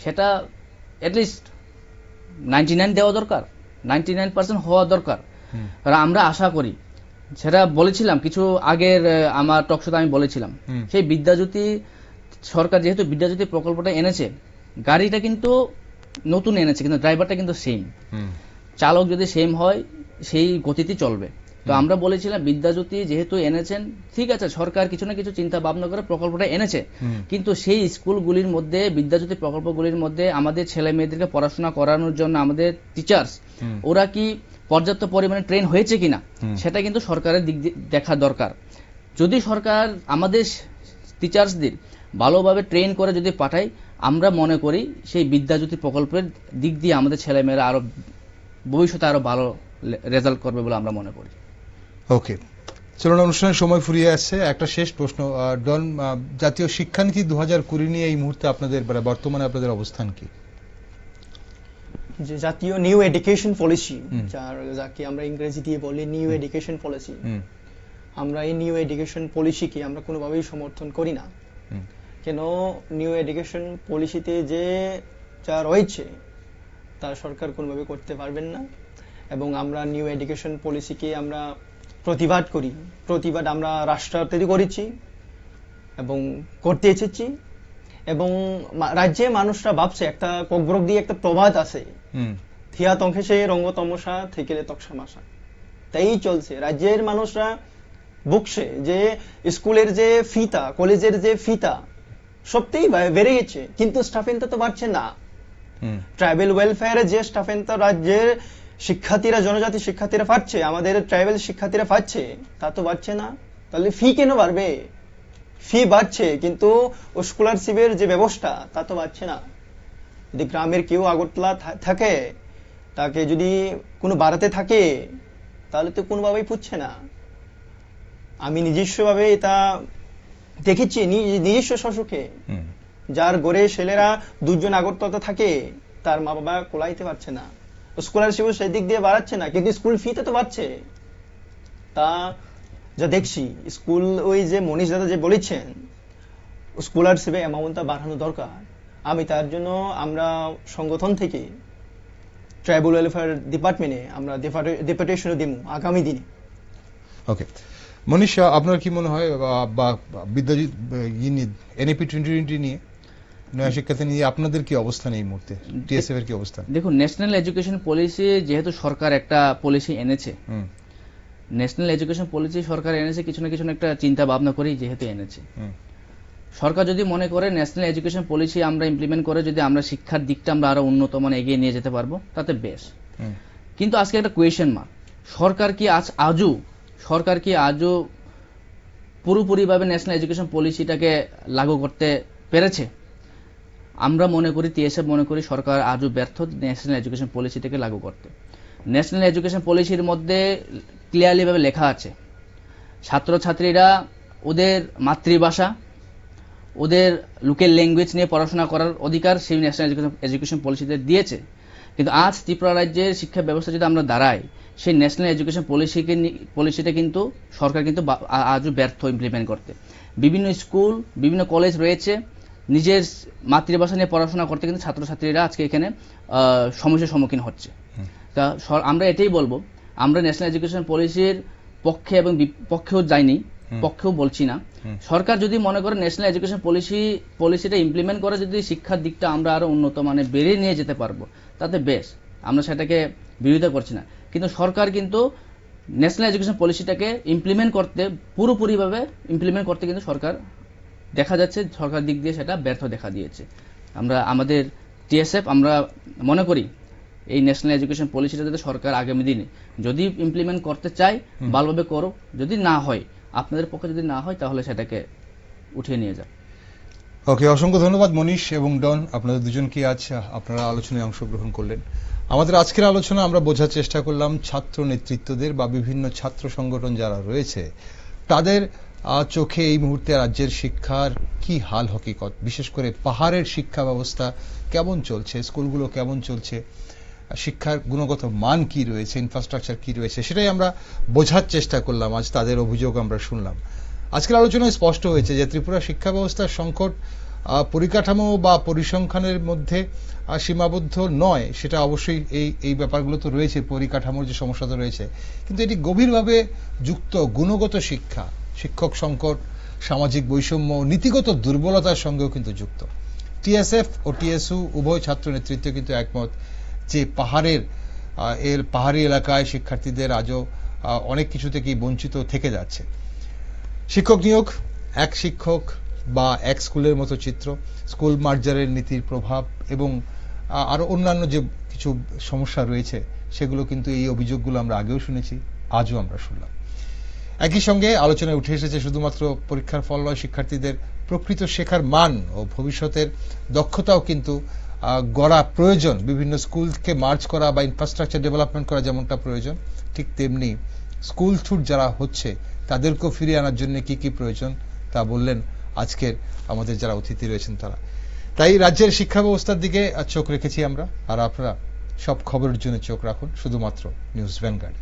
B: সেটা অ্যাটলিস্ট 99 দেওয়া দরকার, 99% হওয়া দরকার। কারণ আমরা আশা করি, সেটা বলেছিলাম কিছু আগের আমার টকশোতে আমি বলেছিলাম, সেই বিদ্যাজ্যোতি সরকার যেহেতু বিদ্যাজ্যোতি প্রকল্পটা এনেছে, গাড়িটা কিন্তু নতুন এনেছে কিন্তু ড্রাইভারটা কিন্তু সেম, চালক যদি সেম হয় সেই গতিতে চলবে। তো আমরা বলেছিলাম বিদ্যাজ্যোতি যেহেতু এনেছেন, ঠিক আছে, সরকার কিছু না কিছু চিন্তা ভাবনা করে প্রকল্পটা এনেছে, কিন্তু সেই স্কুলগুলির মধ্যে, বিদ্যাজ্যোতি প্রকল্পগুলির মধ্যে আমাদের ছেলে মেয়েদেরকে পড়াশোনা করানোর জন্য আমাদের টিচার্স ওরা কি পর্যাপ্ত পরিমাণে ট্রেন হয়েছে কিনা সেটা কিন্তু সরকারের দিক দিয়ে দেখা দরকার। যদি সরকার আমাদের টিচার্সদের ভালোভাবে ট্রেন করে যদি পাঠায়, আমরা মনে করি সেই বিদ্যাজ্যোতি প্রকল্পের দিক দিয়ে আমাদের ছেলেমেয়েরা আরো ভবিষ্যতে আরো ভালো রেজাল্ট করবে বলে আমরা মনে করি।
A: ওকে, চলুন, অনুষ্ঠানের সময় ফুরিয়ে আসছে। একটা শেষ প্রশ্ন, ডন, জাতীয় শিক্ষানীতি 2020 নিয়ে এই মুহূর্তে আপনাদের বর্তমানে আপনাদের অবস্থান কি?
C: যে জাতীয় নিউ এডুকেশন পলিসি, যাকে আমরা ইংরেজি দিয়ে বলি নিউ এডুকেশন পলিসি, আমরা এই নিউ এডুকেশন পলিসিকে আমরা কোনোভাবেই সমর্থন করি না। কেন? নিউ এডুকেশন পলিসিতে যে যা রয়েছে তা সরকার কোনোভাবে করতে পারবেন না, এবং আমরা নিউ এডুকেশন পলিসিকে আমরা প্রতিবাদ করি। প্রতিবাদ আমরা রাষ্ট্রপতি করেছি এবং করতে এসেছি, এবং রাজ্যে মানুষরা ভাবছে, একটা ককব্রক দিয়ে একটা প্রবাদ আছে, থিয়া তংখেসে রঙ্গ তমসা থেকে তকসামাসা, তাই চলছে। রাজ্যের মানুষরা বুকছে যে স্কুলের যে ফিতা, কলেজের যে ফিতা সত্যিই বেড়ে গেছে, কিন্তু স্টাফেনটা তো বাড়ছে না। ট্রাইবাল ওয়েলফেয়ারে যে স্টাফেনটা রাজ্যের শিক্ষার্থীরা, জনজাতি শিক্ষার্থীরা পাচ্ছে, আমাদের ট্রাইবাল শিক্ষার্থীরা পাচ্ছে, তা তো বাড়ছে না। তাহলে ফি কেন বাড়বে? ফি বাড়ছে কিন্তু স্কলারশিপের যে ব্যবস্থা তা তো বাড়ছে না। যদি গ্রামের কেউ আগরতলা থাকে, তাকে যদি কোনো বাড়াতে থাকে, তাহলে তো কোনোভাবেই পুচ্ছে না। আমি নিজস্বভাবে এটা দেখেছি, নিজস্ব শ্বশুরকে, যার ঘরে ছেলেরা 2 জন আগরতলা থাকে, তার মা বাবা কোলাইতে পারছে না, স্কলারশিপ সেই দিক দিয়ে বাড়াচ্ছে না, কিন্তু স্কুল ফিতে তো বাড়ছে। তা যা দেখছি, স্কুল, ওই যে মনীষ দাদা যে বলেছেন স্কলারশিপে অ্যামাউন্টটা বাড়ানো দরকার, আমি তার জন্য আমরা সংগঠন থেকে ট্রাইবাল ওয়েলফেয়ার ডিপার্টমেন্টে আমরা ডেপুটেশনও দিব আগামী দিনে।
A: ওকে, মনীষ, আপনার কি মনে হয় বিদ্যাজ্যোতি এনইপি 2020 নিয়ে, নয়া শিক্ষানীতি নিয়ে আপনাদের কি অবস্থান এই মুহূর্তে, টিএসএফ এর কি অবস্থান?
B: দেখুন, ন্যাশনাল এডুকেশন পলিসি যেহেতু সরকার একটা পলিসি এনেছে, ন্যাশনাল এডুকেশন পলিসি সরকার এনেছে কিছু না কিছু একটা চিন্তা ভাবনা করেই যেহেতু এনেছে। সরকার যদি মনে করে ন্যাশনাল এডুকেশন পলিসি আমরা ইমপ্লিমেন্ট করে যদি আমরা শিক্ষার দিকটা আমরা আরো উন্নত মানে এগিয়ে নিয়ে যেতে পারবো, তাতে বেশ। কিন্তু আজকে একটা কোয়েশ্চেন মার্ক, সরকার কি আজও পুরোপুরিভাবে ন্যাশনাল এডুকেশন পলিসিটাকে লাগু করতে পেরেছে? আমরা মনে করি, টিএসএফ মনে করি, সরকার আজও ব্যর্থ ন্যাশনাল এডুকেশন পলিসিটাকে লাগু করতে। ন্যাশনাল এডুকেশন পলিসির মধ্যে ক্লিয়ারলি ভাবে লেখা আছে, ছাত্রছাত্রীরা ওদের মাতৃভাষা, ওদের লোকাল ল্যাঙ্গুয়েজ নিয়ে পড়াশোনা করার অধিকার সেই ন্যাশনাল এডুকেশন পলিসিতে দিয়েছে। কিন্তু আজ ত্রিপুরা রাজ্যের শিক্ষা ব্যবস্থা যদি আমরা দাঁড়াই, সেই ন্যাশনাল এডুকেশন পলিসিটা কিন্তু সরকার কিন্তু আজও ব্যর্থ ইমপ্লিমেন্ট করতে। বিভিন্ন স্কুল, বিভিন্ন কলেজ রয়েছে, নিজের মাতৃভাষা নিয়ে পড়াশোনা করতে কিন্তু ছাত্রছাত্রীরা আজকে এখানে সমস্যার সম্মুখীন হচ্ছে। তা আমরা এটাই বলবো, আমরা ন্যাশনাল এডুকেশন পলিসির পক্ষে এবং বিপক্ষেও যাইনি, পক্ষেও বলছি না। সরকার যদি মনে করে ন্যাশনাল এডুকেশন পলিসিটা ইমপ্লিমেন্ট করে যদি শিক্ষার দিকটা আমরা আরো উন্নত মানে বেড়ে নিয়ে যেতে পারবো, তাতে বেশ, আমরা সেটাকে বিরোধিতা করছি না। কিন্তু সরকার কিন্তু ন্যাশনাল এডুকেশন পলিসিটাকে ইমপ্লিমেন্ট করতে, পুরোপুরিভাবে ইমপ্লিমেন্ট করতে কিন্তু সরকার দেখা যাচ্ছে সরকার দিক দিয়ে সেটা ব্যর্থ দেখা দিয়েছে। আমরা আমাদের টিএসএফ আমরা মনে করি এই ন্যাশনাল এডুকেশন পলিসিটা যাতে সরকার আগামী দিনে যদি ইমপ্লিমেন্ট করতে চায় ভালোভাবে করো, যদি না হয়, আপনাদের পক্ষে যদি না হয়, তাহলে সেটাকে উঠিয়ে নিয়ে যাও।
A: ওকে, অসংখ্য ধন্যবাদ মনীষ এবং ডন, আপনাদের দুজনকে আজ আপনারা আলোচনায় অংশগ্রহণ করলেন। আমাদের আজকের আলোচনা আমরা বোঝার চেষ্টা করলাম ছাত্র নেতৃত্বদের বা বিভিন্ন ছাত্র সংগঠন যারা রয়েছে তাদের চোখে এই মুহূর্তে রাজ্যের শিক্ষার কি হাল হকিকত, বিশেষ করে পাহাড়ের শিক্ষা ব্যবস্থা কেমন চলছে, স্কুলগুলো কেমন চলছে, শিক্ষার গুণগত মান কি রয়েছে, ইনফ্রাস্ট্রাকচার কি রয়েছে, সেটাই আমরা বোঝার চেষ্টা করলাম। আজ তাদের অভিযোগ আমরা শুনলাম। আজকের আলোচনায় স্পষ্ট হয়েছে যে ত্রিপুরা শিক্ষা ব্যবস্থার সংকট পরিকাঠামো বা পরিসংখ্যানের মধ্যে সীমাবদ্ধ নয়, সেটা অবশ্যই এই ব্যাপারগুলো তো রয়েছে, পরিকাঠামোর যে সমস্যা তো রয়েছে, কিন্তু এটি গভীরভাবে যুক্ত গুণগত শিক্ষা, শিক্ষক সংকট, সামাজিক বৈষম্য, নীতিগত দুর্বলতার সঙ্গেও কিন্তু যুক্ত। টিএসএফ ও টিএসইউ উভয় ছাত্র নেতৃত্ব কিন্তু একমত যে পাহাড়ি এলাকায় শিক্ষার্থীদের আজও অনেক কিছু থেকেই বঞ্চিত থেকে যাচ্ছে। শিক্ষক নিয়োগ, এক শিক্ষক বা এক স্কুলের মতো চিত্র, স্কুল মার্জারের নীতির প্রভাব এবং আরো অন্যান্য যে কিছু সমস্যা রয়েছে, সেগুলো কিন্তু এই অভিযোগগুলো আমরা আগেও শুনেছি, আজও আমরা শুনলাম। একই সঙ্গে আলোচনায় উঠে এসেছে শুধুমাত্র পরীক্ষার ফল নয়, শিক্ষার্থীদের প্রকৃত শেখার মান ও ভবিষ্যতের দক্ষতাও কিন্তু গড়া প্রয়োজন। বিভিন্ন স্কুলকে মার্জ করা বা ইনফ্রাস্ট্রাকচার ডেভেলপমেন্ট করা যেমনটা প্রয়োজন, ঠিক তেমনি স্কুল ছুট যারা হচ্ছে তাদেরকেও ফিরিয়ে আনার জন্য কি কি প্রয়োজন তা বললেন আজকের আমাদের যারা অতিথি রয়েছেন তারা। তাই রাজ্যের শিক্ষা ব্যবস্থার দিকে চোখ রেখেছি আমরা, আর আপনারা সব খবরের জন্য চোখ রাখুন শুধুমাত্র নিউজ ভ্যানগার্ড।